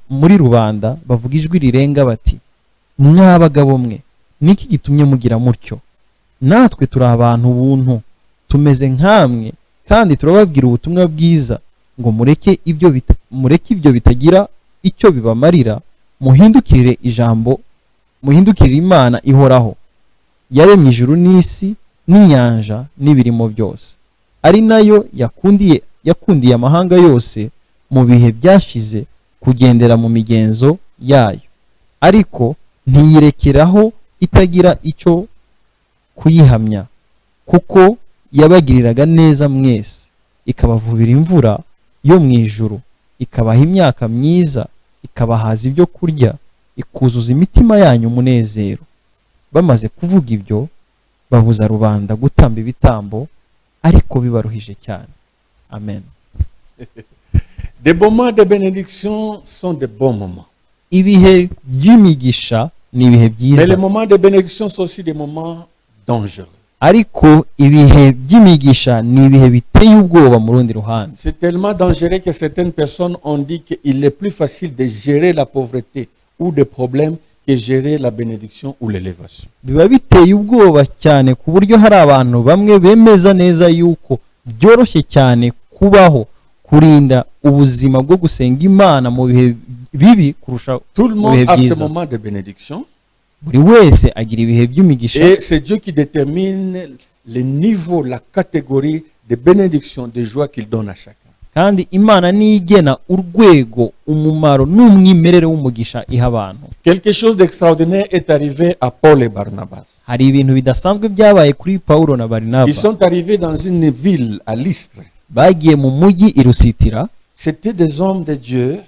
muri rubanda, bavuga ijwi rirenga bati, mwabagabo mwe, niki gitumye mugira mutyo? Natwe turi abantu buntu, tumeze nkamwe, kandi turababwira ubutumwa bwiza, ngo mureke ibyo bitagira icyo bibamarira, muhindukirire Imana ihoraho, yaremye ijuru n'isi n'inyanja n'ibirimo byose, ari nayo yakundiye amahanga yose mu bihe byashize kugendera mu migenzo yayo, ariko ntiyirekeraho itagira icyo kuyihamya, kuko yabagiriraga neza mwese, ikabavubira imvura yo mu ijuru, ikabaha imyaka myiza, ikabahaza ibyo kurya, ikuzuza imitima yanyu umunezero. Bamaze kuvuga ibyo, babuza rubanda gutamba ibitambo, ariko bibaruhije cyane. Amen. Des moments de bénédiction sont de bons moments. Ibihe by'imigisha ni ibihe Mais byiza les moments de bénédiction sont aussi des moments dangereux. ariko ibihe by'imigisha ni ibihe biteye ubwoba mu rundi ruhande. C'est tellement dangereux que certaines personnes ont dit qu'il est plus facile de gérer la pauvreté ou des problèmes que gérer la bénédiction ou l'élévation. Biba biteye ubwoba cyane ku buryo hari abantu bamwe bemeza neza yuko byoroshye cyane kubaho kurinda ubuzima bwo gusenga Imana mu bihe bibi kurusha Tout le mu monde bihe a ce byiza. moment de bénédiction. Buri wese agira ibihe by'imigisha Et c'est Dieu qui détermine le niveau, la catégorie de bénédiction, de joie qu'il donne à chacun. kandi Imana niyo igena urwego, umumaro n'umwimerere w'umugisha iha abantu. Quelque chose d'extraordinaire est arrivé à Paul et Barnabas. Hari ibintu bidasanzwe byabaye kuri Pawulo na Barinaba. Ils sont arrivés dans une ville à Lystre. Bagiye mu mujyi i Lusitira, C'étaient des hommes de Dieu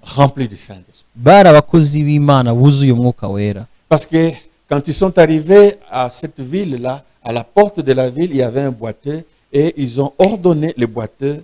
remplis du Saint-Esprit. bari abakozi b'Imana buzuye umwuka wera. Parce que quand ils sont arrivés à cette ville-là, à la porte de la ville, il y avait un boiteux et ils ont ordonné le boiteux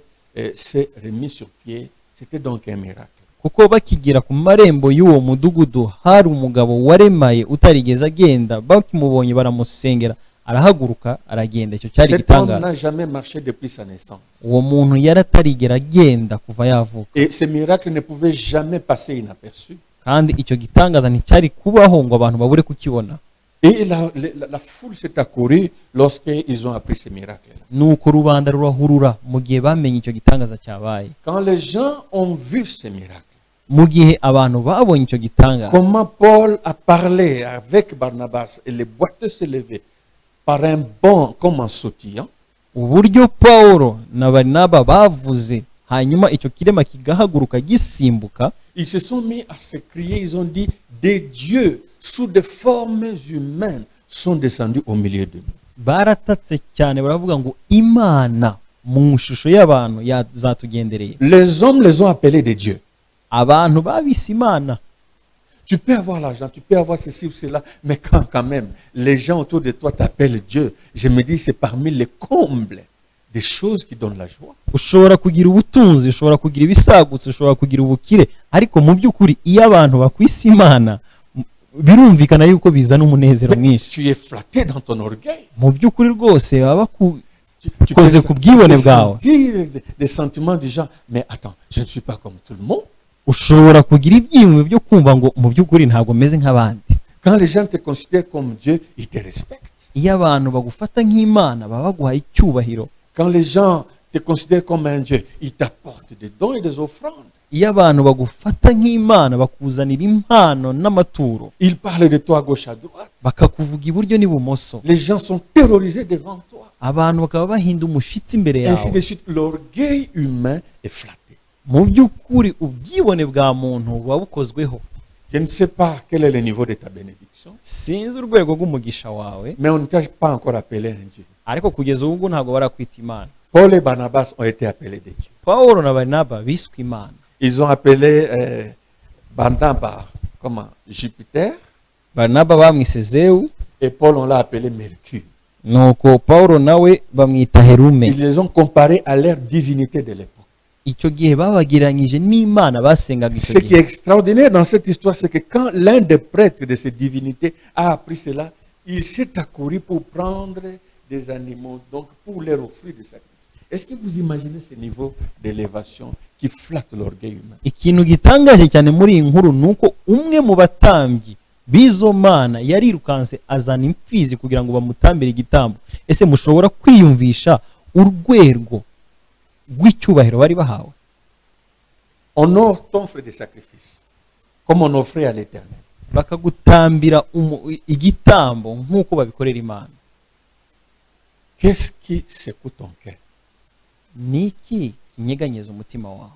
s'est remis sur pied. C'était donc un miracle. Kuko bakigera ku marembo y'uwo mudugudu hari umugabo waremaye utarigeze agenda, bakimubonye baramusengera arahaguruka aragenda. Icyo cyari Cet homme n'a igitangaza. jamais marché depuis sa naissance. Uwo muntu yaratarigera agenda kuva yavuka, Et ce miracle ne pouvait jamais passer inaperçu. kandi icyo gitangaza nticyari kubaho ngo abantu babure kukibona. Et la foule s'est accourue lorsqu'ils ont appris ce miracle-là. Nuko rubanda rurahurura mu gihe bamenye icyo gitangaza cyabaye. Quand les gens ont vu ce miracle, Mu gihe abantu babonye icyo gitangaza, comment Paul a parlé avec Barnabas et les boiteux se levaient par un bond comme en sautillant, uburyo Pawulo na Barinaba bavuze hanyuma icyo kirema kigahaguruka gisimbuka, ils se sont mis à se crier, ils ont dit, des dieux sous des formes humaines sont descendus au milieu de nous. baratatse cyane baravuga ngo Imana mu ishusho y'abantu yazatugendereye. Les hommes les ont appelés des dieux. Abantu babise Imana. Tu peux avoir l'argent, tu peux avoir ceci ou cela, mais quand même, les gens autour de toi t'appellent Dieu, je me dis, c'est parmi les combles des choses qui donnent la joie. Ushobora kugira ubutunzi, ushobora kugira ibisagutse, ushobora kugira ubukire, ariko mu by'ukuri iyo abantu bakwise Imana birumvikana yuko bizana umunezero mwinshi. Tu es flatté dans ton orgueil. Mu by'ukuri rwose baba Tu koze ku bwibone peux bwawe. sentir des sentiments du genre, mais attends, je ne suis pas comme tout le monde. Ushobora kugira ibyiyumvo byo kumva ngo mu by'ukuri ntabwo meze nk'abandi. Quand les gens te considèrent comme Dieu, ils te respectent. Iyo abantu bagufata nk'Imana baba baguhaye icyubahiro. Quand les gens te considèrent comme un Dieu, ils t'apportent des dons et des offrandes. Iyo abantu bagufata nk'Imana bakuzanira impano n'amaturo, Ils parlent de toi à gauche, à droite. bakakuvuga iburyo n'ibumoso, Les gens sont terrorisés devant toi. abantu bakaba bahinda umushyitsi imbere Ainsi yawe. de suite, l'orgueil humain est flatté. Mu by'ukuri ubwibone bwa muntu buba bukozweho. Je ne sais pas quel est le niveau de ta bénédiction, Sinzi urwego rw'umugisha wawe, mais on ne t'a pas encore appelé un Dieu. ariko kugeza ubu ngubu ntabwo barakwita Imana. Paul et Barnabas ont été appelés des dieux. Pawulo na Barinaba biswe Imana. Ils ont appelé Barnabas comment Jupiter Barinaba bamwise Zewu, et Paul on l'a appelé Mercure. nuko Pawulo nawe bamwita Herume. Ils les ont comparés à leur divinité de l'époque. Icyo gihe babagiranyije n'Imana basengaga icyo Ce qui est gihe. extraordinaire dans cette histoire, c'est que quand l'un des prêtres de ces divinités a appris cela, il s'est accouru pour prendre des animaux, donc pour leur offrir des sacrifices. Est-ce que vous imaginez ce niveau d'élévation qui flatte l'orgueil humain? Ikintu gitangaje cyane muri iyi nkuru nuko umwe mu batambyi b'izo mana yarirukanse azana imfizi kugira ngo bamutambire igitambo. Ese mushobora kwiyumvisha urwego rw'icyubahiro bari bahawe? On offre des sacrifices, comme on offrait à l'Éternel. Bakagutambira igitambo nk'uko babikorera Imana. Qu'est-ce qui secoue ton cœur? Niki kinyeganyeza umutima wawe?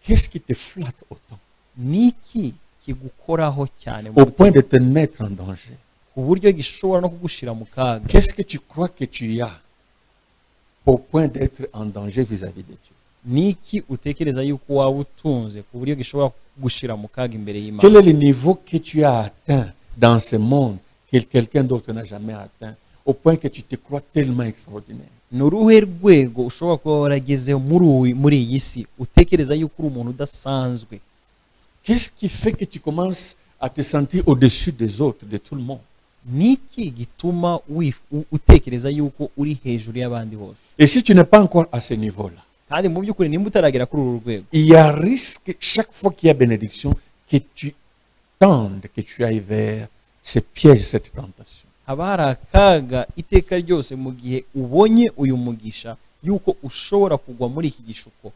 Qu'est-ce qui te flatte autant? Niki kigukoraho cyane Au point de te mettre en danger? ku buryo gishobora no kugushira mu kaga? Qu'est-ce que tu crois que tu as au point d'être en danger vis-à-vis de Dieu? Niki utekereza yuko waba utunze ku buryo gishobora kugushira mu kaga imbere y'Imana? Quel est le niveau que tu as atteint dans ce monde que quelqu'un d'autre n'a jamais atteint, au point que tu te crois tellement extraordinaire? Ni uruhe rwego ushobora kuba waragezeho muri iyi si utekereza yuko uri umuntu udasanzwe? Qu'est-ce qui fait que tu commences à te sentir au-dessus des autres, de tout le monde. niki gituma utekereza yuko uri hejuru y'abandi bose? Et si tu n'es pas encore à ce niveau-là, kandi mu by'ukuri nimba utaragera kuri uru rwego, il y a risque, chaque fois qu'il y a bénédiction, que tu tendes, que tu ailles vers ce piège, cette tentation. haba hari akaga iteka ryose mu gihe ubonye uyu mugisha yuko ushobora kugwa muri iki gishuko.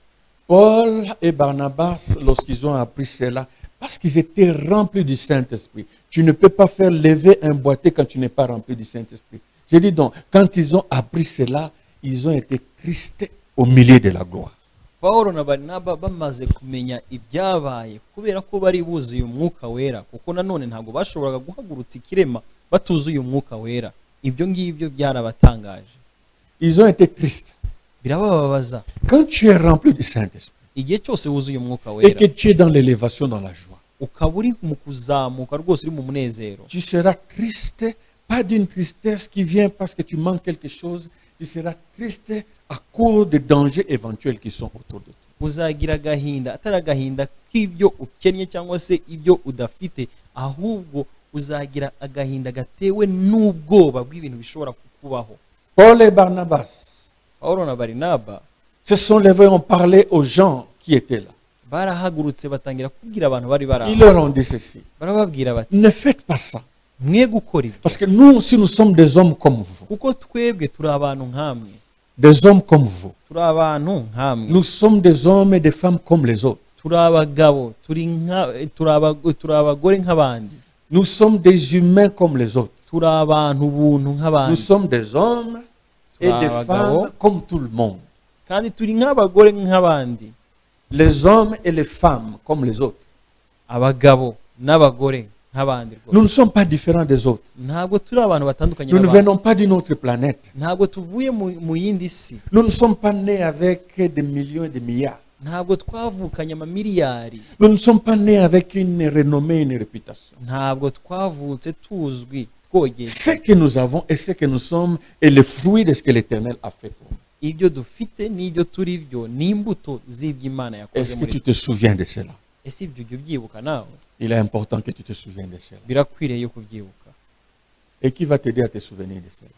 Paul et Barnabas, lorsqu'ils ont appris cela, parce qu'ils étaient remplis du Saint-Esprit. Tu ne peux pas faire lever un boîtier quand tu n'es pas rempli du Saint-Esprit. Je dis donc, quand ils ont appris cela, ils ont été tristes au milieu de la gloire. Pawulo na Barinaba bamaze kumenya ibyabaye kubera ko bari buzuye umwuka wera, kuko nanone ntabwo bashoboraga guhagurutsa ikirema batuzuye umwuka wera. Ibyo ngibyo byarabatangaje, Ils ont été tristes. birabababaza. Quand tu es rempli du Saint-Esprit Igihe cyose wuzuye umwuka et wera que tu es dans l'élévation, dans la joie, ukaba uri mu kuzamuka rwose, uri mu munezero, tu seras triste, pas d'une tristesse qui vient parce que tu manques quelque chose, tu seras triste à cause des dangers éventuels qui sont autour de toi. uzagira agahinda atari agahinda k'ibyo ukennye cyangwa se ibyo udafite, ahubwo uzagira agahinda gatewe n'ubwoba bw'ibintu bishobora kukubaho. Paul et Barnabas Pawulo na Barinaba se sont levés et ont parlé aux gens qui étaient là. barahagurutse batangira kubwira abantu bari bari Ils aho, leur ont dit ceci: barababwira bati ne faites pas ça. mwe gukora ibyo, Parce que nous, si nous sommes des hommes comme vous, kuko twebwe turi abantu nk'amwe, des hommes comme vous, turi abantu nk'amwe, nous sommes des hommes et des femmes comme les autres. turi abagabo, turi abagore nk'abandi, Nous sommes des humains comme les autres. turi abantu buntu Nous nk'abandi, sommes des hommes et des femmes comme tout le monde. kandi turi nk'abagore nk'abandi, Les hommes et les femmes comme les autres. abagabo n'abagore nk'abandi rwose. Nous ne sommes pas différents des autres. Ntabwo turi abantu batandukanye Nous ne n'abandi, venons pas d'une autre planète. ntabwo tuvuye mu yindi si, Nous ne sommes pas nés avec des millions et des milliards. ntabwo twavukanye amamiliyari, Nous ne sommes pas nés avec une renommée, une réputation. ntabwo twavutse tuzwi twogeye. Ce que nous avons et ce que nous sommes est le fruit de ce que l'Éternel a fait pour nous. Ibyo dufite n'ibyo turi byo ni imbuto z'iby'Imana yakoze Est-ce que muri tu twe. te souviens de cela? Ese ibyo ujya ubyibuka nawe? Il est important que tu te souviennes de cela. Birakwiriye yo kubyibuka. Et qui va t'aider à te souvenir de cela?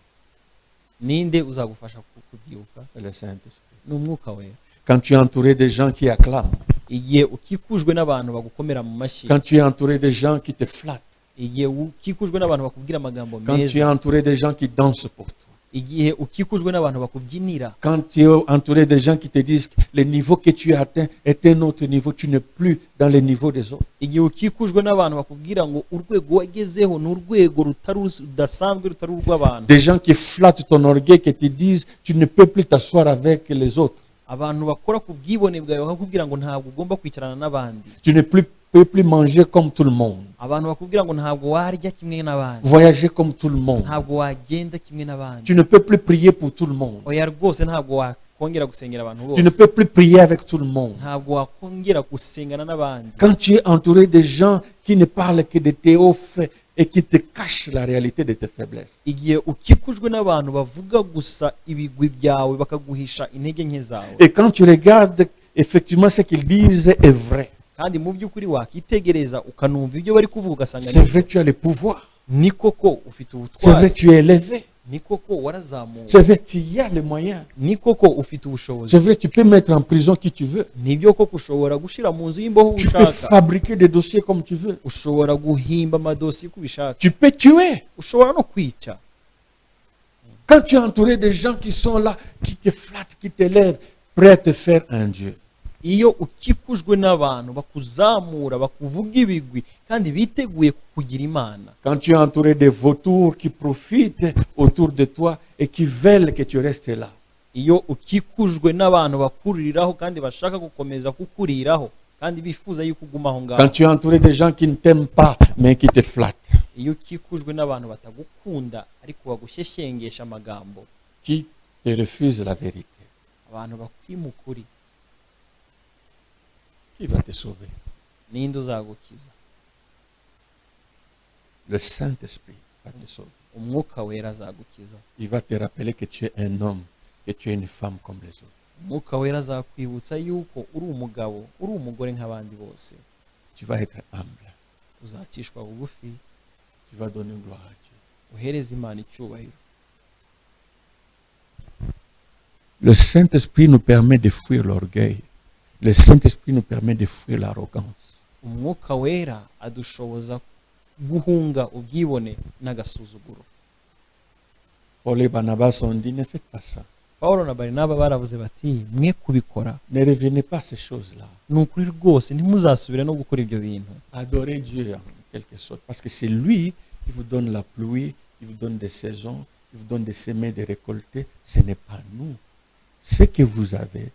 Ninde uzagufasha kubyibuka? C'est le Saint-Esprit. Ni umwuka wera. Quand tu es entouré de gens qui acclament, Igihe ukikujwe n'abantu bagukomera mu mashyi, quand tu es entouré de gens qui te flattent, igihe ukikujwe n'abantu bakubwira amagambo quand tu es meza, entouré de gens qui dansent pour toi, igihe ukikujwe n'abantu bakubyinira, quand tu es entouré de gens qui te disent que le niveau que tu as atteint est un autre niveau, tu n'es plus dans le niveau des autres. igihe ukikujwe n'abantu bakubwira ngo urwego wagezeho ni urwego rudasanzwe, rutari urw'abantu, Des gens qui flattent ton orgueil, qui te disent tu ne peux plus t'asseoir avec les autres. abantu bakora ku bwibone bwawe bakakubwira ngo ntabwo ugomba kwicarana n'abandi, Tu ne peux plus manger comme tout le monde, abantu bakubwira ngo ntabwo warya kimwe n'abandi, voyager comme tout le monde. ntabwo wagenda kimwe n'abandi, Tu ne peux plus prier pour tout le monde. oya rwose ntabwo wakongera gusengera abantu Tu ne bose, peux plus prier avec tout le monde. ntabwo wakongera gusengana n'abandi. Quand tu es entouré de gens qui ne parlent que de tes hauts faits et qui te cachent la réalité de tes faiblesses. Igihe ukikujwe n'abantu bavuga gusa ibigwi byawe bakaguhisha intege nke zawe, Et quand tu regardes, effectivement, ce qu'ils disent est vrai. kandi mu by'ukuri wakitegereza ukanumva ibyo bari kuvuga ugasanga C'est vrai, tu as le pouvoir. ni koko ufite C'est vrai, ubutwari, tu es élevé. ni koko warazamuwe, C'est vrai, tu y as les moyens. ni koko ufite ubushobozi, C'est vrai, tu peux mettre en prison qui tu veux. nibyo koko ushobora gushyira mu nzu y'imboho Tu peux ushaka, fabriquer des dossiers comme tu veux. ushobora guhimba amadosiye uko ubishaka, Tu peux tuer. ushobora no kwica. Quand tu es entouré de gens qui sont là, qui te flattent, qui t'élèvent, prêts à te faire un Dieu. Iyo ukikujwe n'abantu bakuzamura bakuvuga ibigwi kandi biteguye kukugira imana, Quand tu es entouré de vautours qui profitent autour de toi et qui veulent que tu restes là. iyo ukikujwe n'abantu bakuririraho kandi bashaka gukomeza kukuriraho kandi bifuza yuko uguma aho ngaho, Quand tu es entouré de gens qui ne t'aiment pas, mais qui te flattent. iyo ukikujwe n'abantu batagukunda ariko bagushyeshyengesha amagambo, Qui te refusent la vérité. abantu bakwima ukuri, Qui va te sauver? ninde uzagukiza? Le Saint-Esprit va te sauver. Umwuka wera azagukiza. Il va te rappeler que tu es un homme, que tu es une femme comme les autres. Umwuka wera azakwibutsa yuko uri umugabo, uri umugore nk'abandi bose. Tu vas être humble. uzacishwa bugufi tu vas donner gloire à Dieu. uhereze Imana icyubahiro. Le Saint-Esprit nous permet de fuir l'orgueil. Le Saint-Esprit nous permet de fuir l'arrogance. Umwuka wera adushoboza guhunga ubwibone n'agasuzuguro. Paul et Barnabas ont dit, ne faites pas ça. Pawulo na Barinaba baravuze bati mwe kubikora. Ne revenez pas à ces choses-là. Ni ukuri rwose ntimuzasubire no gukora ibyo bintu. Adorez Dieu en quelque sorte. Parce que c'est lui qui vous donne la pluie, qui vous donne des saisons, qui vous donne des semer, des récolter. Ce n'est pas nous. Ce que vous avez,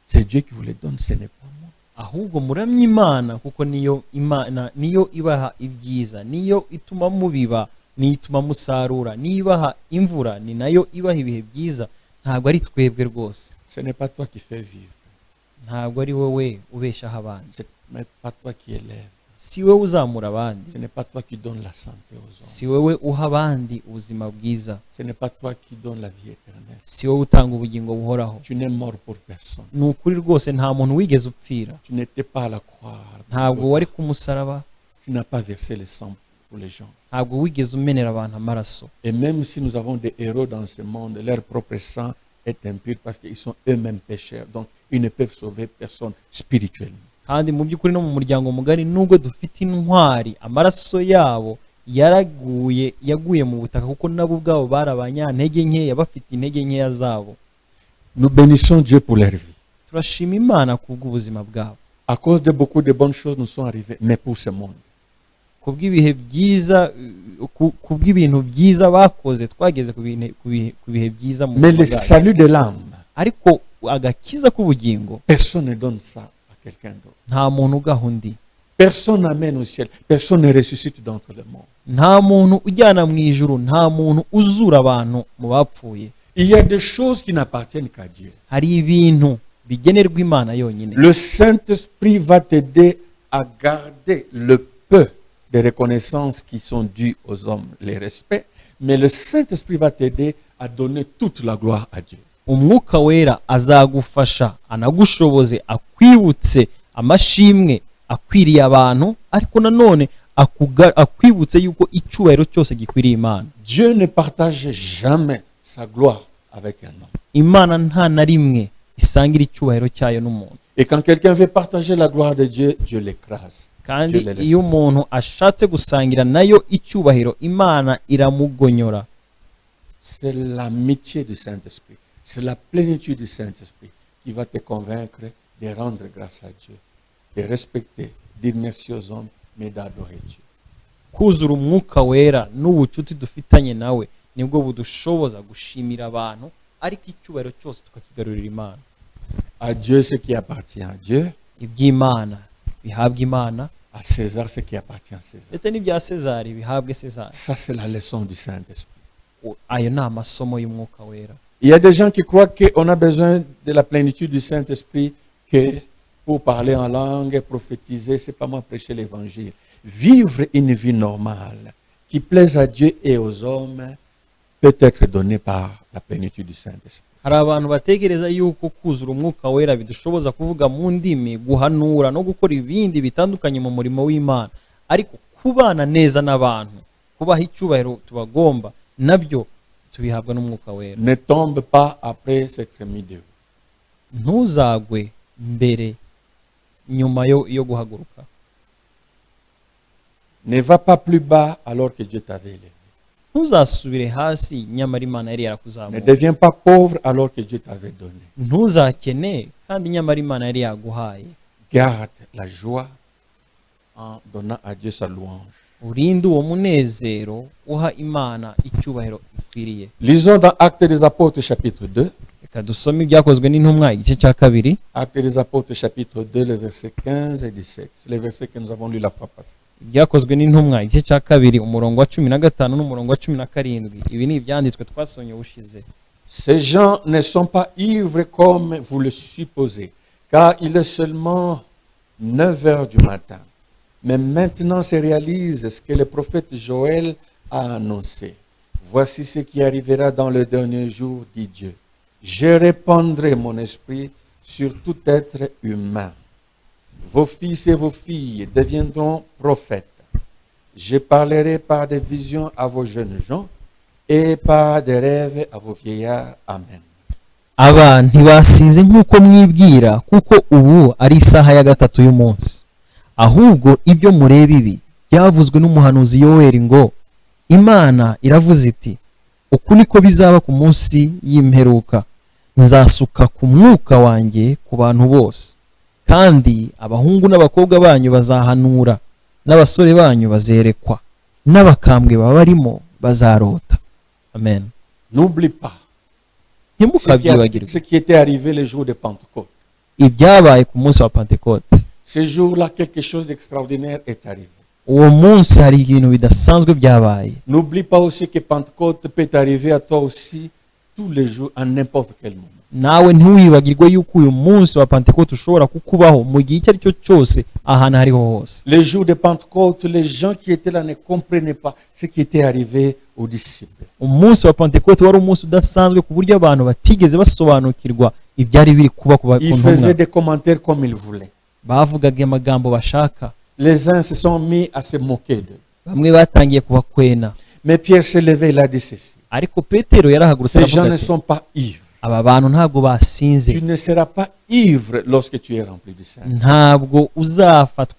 c'est Dieu qui vous les donne, ce n'est pas moi. Ahubwo muramye Imana kuko niyo Imana niyo ibaha ibyiza, niyo ituma mubiba, niyo ituma musarura, niyo ibaha imvura, ni nayo ibaha ibihe byiza. Ntabwo ari twebwe rwose. Ce n'est pas toi qui fais vivre. Ntabwo ari wowe ubeshaho abandi. Ce n'est pas toi qui élèves. Si wowe uzamura abandi. Ce n'est pas toi qui donne la santé aux hommes. Si wowe uha abandi ubuzima bwiza. Ce n'est pas toi qui donne la vie éternelle. Si wowe utanga ubugingo buhoraho. Tu n'es mort pour personne. Ni ukuri rwose nta muntu wigeze upfira. Tu n'étais pas à la croix. Ntabwo wari ku musaraba. Tu n'as pas versé le sang pour les gens. Ntabwo wigeze umenera abantu amaraso. Et même si nous avons des héros dans ce monde, leur propre sang est impur parce qu'ils sont eux-mêmes pécheurs. Donc, ils ne peuvent sauver personne spirituellement. Kandi mu by'ukuri no mu muryango mugari nubwo dufite intwari amaraso yabo yaguye mu butaka kuko nabo ubwabo bari abanyantege nkeya bafite intege nkeya zabo. Nous bénissons Dieu pour leur vie. Turashima Imana kubw'ubuzima bwabo. À cause de beaucoup de bonnes choses nous sont arrivées, mais pour ce monde. Kubw'ibihe byiza kubw'ibintu byiza bakoze twageze ku bihe byiza mu. Mais le salut de l'âme. Ariko agakiza k'ubugingo. Personne ne donne ça à quelqu'un d'autre. Nta muntu ugaha undi. Personne n'amène au ciel. Personne ne ressuscite d'entre les morts. Nta muntu ujyana mu ijuru, nta muntu uzura abantu mu bapfuye. Il y a des choses qui n'appartiennent qu'à Dieu. Hari ibintu bigenerwa Imana yonyine. Le Saint-Esprit va t'aider à garder le peu de reconnaissance qui sont dus aux hommes, les respects, mais le Saint-Esprit va t'aider à donner toute la gloire à Dieu. Umwuka wera azagufasha anagushoboze akwibutse amashimwe akwiriye abantu, ariko nanone akwibutse yuko icyubahiro cyose gikwiriye Imana. Dieu ne partage jamais sa gloire avec un homme. Imana nta na rimwe isangira icyubahiro cyayo n'umuntu. Et quand quelqu'un veut partager la gloire de Dieu, Dieu l'écrase. Kandi iyo umuntu ashatse gusangira nayo icyubahiro, Imana iramugonyora. C'est l'amitié du Saint-Esprit. C'est la plénitude du Saint-Esprit qui va te convaincre de rendre grâce à Dieu, de respecter, dire merci aux hommes, mais d'adorer Dieu. Kuzura umwuka wera n'ubucuti dufitanye nawe nibwo budushoboza gushimira abantu, ariko icyubahiro cyose tukakigarurira Imana. À Dieu ce qui appartient à Dieu. Iby'Imana bihabwa Imana. À César ce qui appartient à César. Ndetse n'ibya César bihabwe César. Ça c'est la leçon du Saint-Esprit. Ayo ni amasomo y'umwuka wera. Il y a des gens qui croient qu'on a besoin de la plénitude du Saint-Esprit que pour parler en langue, prophétiser, c'est pas moi prêcher l'évangile. Vivre une vie normale qui plaise à Dieu et aux hommes peut être donné par la plénitude du Saint-Esprit. Hari abantu bategereza yuko kuzura umwuka wera bidushoboza kuvuga mu ndimi, guhanura no gukora ibindi bitandukanye mu murimo w'Imana, ariko kubana neza n'abantu, kubaha icyubahiro tubagomba, nabyo tubihabwa n'umwuka wera. Ne tombe pas après s'être mis debout. Ntuzagwe mbere nyuma yo guhaguruka. Ne va pas plus bas alors que Dieu t'avait élevé. Ntuzasubire hasi nyamara Imana yari Ne yarakuzamuye. deviens pas pauvre alors que Dieu t'avait donné. Ntuzakene kandi nyamara Imana yari yaguhaye. Garde la joie en donnant à Dieu sa louange. Urinde uwo munezero uha Imana icyubahiro ikwiriye. Lisons dans Actes des Apôtres chapitre 2. Reka dusome ibyakozwe n'intumwa igice cya kabiri. Actes des Apôtres chapitre 2, le verset 15 et 17. C'est les versets que nous avons lus la fois passée. Ibyakozwe n'intumwa igice cya kabiri umurongo wa 15 n'umurongo wa 17. Ibi ni ibyanditswe twasonye ubushize. Ces gens ne sont pas ivres comme vous le supposez, car il est seulement 9 heures du matin. Mais maintenant se réalise ce que le prophète Joël a annoncé. Voici ce qui arrivera dans le dernier jour, dit Dieu. Je répandrai mon esprit sur tout être humain. Vos fils et vos filles deviendront prophètes. Je parlerai par des visions à vos jeunes gens et par des rêves à vos vieillards. Amen. aba ntibasinze nk'uko mwibwira kuko ubu ari isaha ya gatatu y'umunsi, ahubwo ibyo mureba ibi byavuzwe n'umuhanuzi Yoweri ngo Imana iravuze iti uku niko bizaba ku munsi y'imperuka, nzasuka ku mwuka wanjye ku bantu bose, kandi abahungu n'abakobwa banyu bazahanura, n'abasore banyu bazerekwa, n'abakambwe babarimo bazarota. Amen. N'oublie pas ce qui était arrivé le jour de Pentecôte. Ibyabaye ku munsi wa Pentecote. Ce jour-là, quelque chose d'extraordinaire est arrivé. Uwo munsi hari ibintu bidasanzwe byabaye. N'oublie pas aussi que Pentecôte peut arriver à toi aussi tous les jours, à n'importe quel moment. Nawe ntiwibagirwe yuko uyu munsi wa Pentecote ushobora kukubaho mu gihe icyo ari cyo cyose ahantu hariho hose. Les jours de Pentecôte, les gens qui étaient là ne comprenaient pas ce qui était arrivé aux disciples. Umunsi wa Pentecote wari umunsi udasanzwe ku buryo abantu batigeze basobanukirwa ibyari biri kuba ku Ils faisaient des commentaires comme ils voulaient. bavugaga amagambo bashaka. Les uns se sont mis à se moquer d'eux. Bamwe batangiye kubakwena. Mais Pierre s'est levé, il a dit ceci. Ariko Petero yarahagurutse Ces gens aravuga ne ati sont pas ivres. aba bantu ntabwo basinze. Tu ne seras pas ivre lorsque tu es rempli du Saint. Ntabwo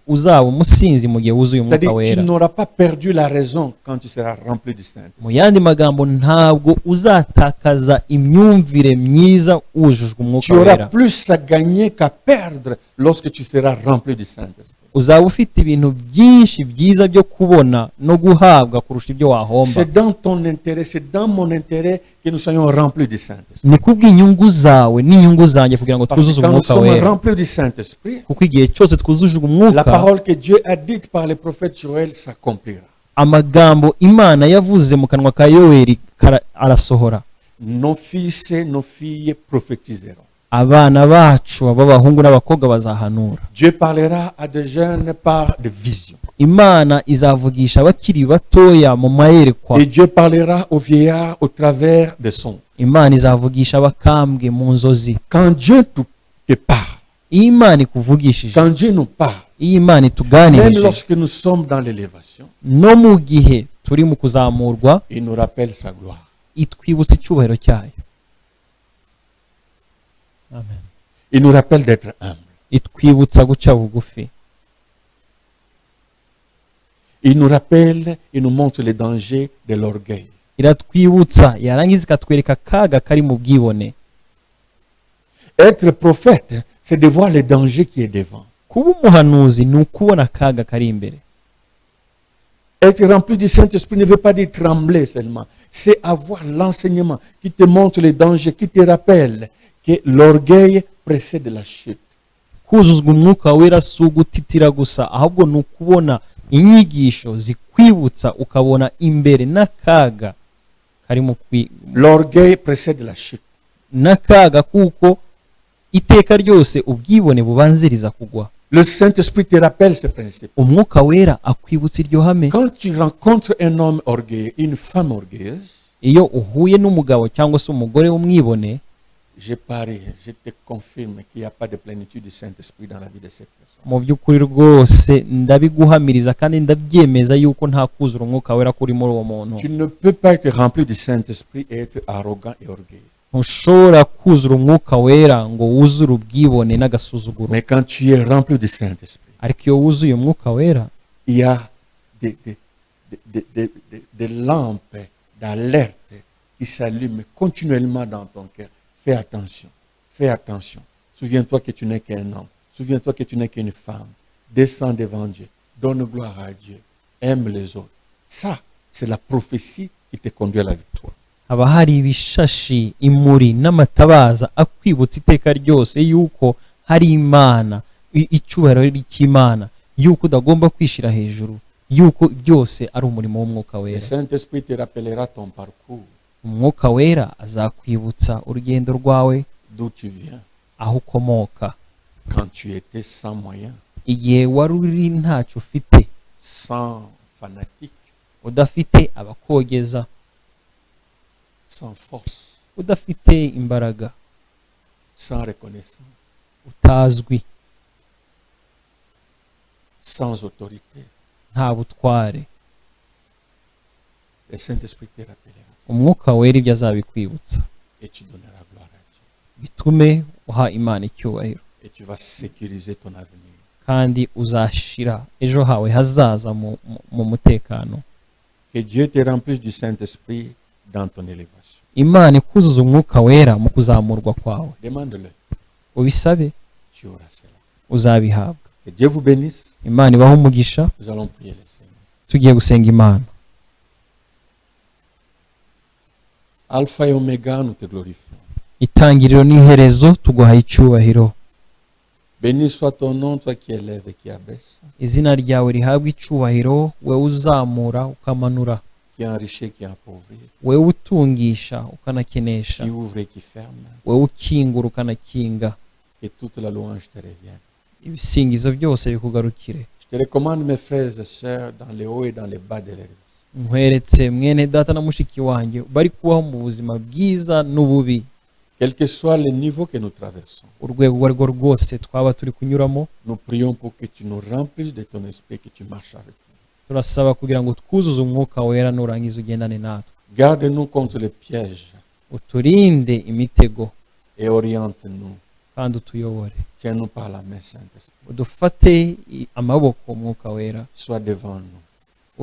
uzaba umusinzi mu gihe wuzuye umwuka C'est-à-dire tu wera. n'auras pas perdu la raison quand tu seras rempli du Saint. Mu yandi magambo ntabwo uzatakaza imyumvire myiza wujujwe umwuka Tu auras wera. plus à gagner qu'à perdre lorsque tu seras rempli du Saint-Esprit. Uzaba ufite ibintu byinshi byiza byo kubona no guhabwa kurusha ibyo wahomba. C'est dans ton intérêt, c'est dans mon intérêt que nous soyons remplis du Saint-Esprit. Ni kubw'inyungu zawe n'inyungu zanjye kugira ngo Parce que twuzuze quand nous umwuka sommes wera. remplis du Saint-Esprit, Kuko igihe cyose twujujwe la umwuka, parole que Dieu a dite par le prophète Joël s'accomplira. amagambo Imana yavuze mu kanwa ka Yoweri arasohora. Nos fils et nos filles prophétiseront. Abana bacu b'abahungu n'abakobwa bazahanura. Dieu parlera à des jeunes par des visions. Imana izavugisha abakiri batoya mu mayerekwa. Et Dieu parlera aux vieillards au travers des sons. Imana izavugisha abakambwe mu nzozi. Quand Dieu te parle, Iyo Imana ikuvugishije, quand Dieu nous parle, iyo Imana même ituganirije, lorsque nous sommes dans l'élévation, no mu gihe turi mu kuzamurwa, il nous rappelle sa gloire. itwibutsa icyubahiro cyayo. Amen. Il nous rappelle d'être humble. Itwibutsa guca bugufi. Il nous rappelle, il nous montre les dangers de l'orgueil. Iratwibutsa yarangiza ikatwereka akaga kari mu bwibone. Être prophète, c'est de voir les dangers qui est devant. Kuba umuhanuzi ni ukubona akaga kari imbere. Être rempli du Saint-Esprit ne veut pas dire trembler seulement. C'est avoir l'enseignement qui te montre les dangers, qui te rappelle que l'orgueil précède la chute. Kuzuzwa umwuka wera si ugutitira gusa, ahubwo ni ukubona inyigisho zikwibutsa ukabona imbere n'akaga kari mu L'orgueil précède la chute. n'akaga kuko iteka ryose ubwibone bubanziriza kugwa. Le Saint-Esprit te rappelle ce principe. Umwuka wera akwibutsa iryo hame. Quand tu rencontres un homme orgueilleux, une femme orgueilleuse, Iyo uhuye n'umugabo cyangwa se umugore w'umwibone, je parie, je te confirme qu'il n'y a pas de plénitude du Saint-Esprit dans la vie de cette personne. mu by'ukuri rwose ndabiguhamiriza kandi ndabyemeza yuko nta kuzura umwuka wera kuri muri uwo muntu. Tu ne peux pas être rempli du Saint-Esprit et être arrogant et orgueilleux. Ntushobora kuzura umwuka wera ngo wuzure ubwibone n'agasuzuguro. Mais quand tu es rempli du Saint-Esprit, Ariko iyo wuzuye umwuka wera, il y a des lampes d'alerte qui s'allument continuellement dans ton cœur. Fais attention, fais attention. Souviens-toi que tu n'es qu'un homme. Souviens-toi que tu n'es qu'une femme. Descends devant Dieu. Donne gloire à Dieu. Aime les autres. Ça, c'est la prophétie qui te conduit à la victoire. haba hari ibishashi, imuri n'amatabaza akwibutsa iteka ryose yuko hari Imana, icyubahiro cy'Imana, yuko udagomba kwishira hejuru, yuko byose ari umurimo w'umwuka Le wera. Saint-Esprit te rappellera ton parcours, Umwuka wera azakwibutsa urugendo rwawe, d'où tu viens, aho ukomoka, quand tu étais sans moyens, igihe wari uri ntacyo ufite, sans fanatique, udafite abakogeza, sans force, udafite imbaraga, sans reconnaissance, utazwi, sans autorité. nta butware. Le Saint-Esprit te rappellera ça umwuka wera ibyo azabikwibutsa et tu donneras gloire à Dieu. bitume uha imana icyubahiro Et tu vas sécuriser ton avenir. kandi uzashira ejo hawe hazaza mu mutekano. Que Dieu te remplisse du Saint-Esprit dans ton élévation. Imana ikuzuza umwuka wera mu kuzamurwa kwawe. Demande-le. Ubisabe Tu auras cela. uzabihabwa. Que Dieu vous bénisse. Imana ibahe umugisha. Nous allons prier le Seigneur. Tugiye gusenga Imana. Alpha et Oméga, nous te glorifions. Itangiriro n'iherezo tuguhaye icyubahiro. Béni soit ton nom, toi qui élèves et qui abaisse, Izina ryawe rihabwe icyubahiro, wewe uzamura ukamanura, qui enrichit, qui appauvrit, wewe utungisha ukanakenesha, qui ouvre et qui ferme. wewe ukingura ukanakinga. Que toute la louange te revienne. Ibisingizo byose bikugarukire. Je te recommande mes frères et sœurs dans les hauts et dans les bas de leur vie. Nkweretse mwene data na mushiki wanjye bari kubaho mu buzima bwiza n'ububi, Quel que soit le niveau que nous traversons, urwego urwo arirwo rwose twaba turi kunyuramo. nous prions pour que tu nous remplisses de ton esprit, que tu marches avec nous. Turasaba kugira ngo twuzuze umwuka wera nurangiza ugendane natwe. Garde-nous contre les pièges Uturinde imitego et oriente-nous. kandi utuyobore. Tiens-nous par la main, Saint-Esprit. Udufate amaboko umwuka wera, Sois devant nous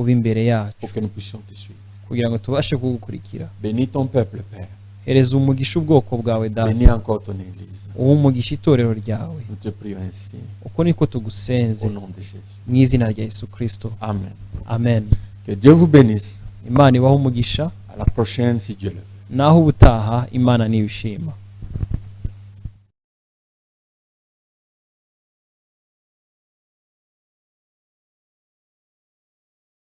ube imbere yacu pour que nous puissions te suivre. kugira ngo tubashe kugukurikira. Bénis ton peuple, Père. Hereza umugisha ubwoko bwawe data, Bénis encore ton Église. uha umugisha itorero ryawe. Nous te prions ainsi. Uko niko tugusenze Au nom de Jésus. mu izina rya Yesu Kristo, Amen. amen. Que Dieu vous bénisse. Imana ibahe umugisha. À la prochaine, si Dieu le veut. Naho ubutaha Imana nibishima.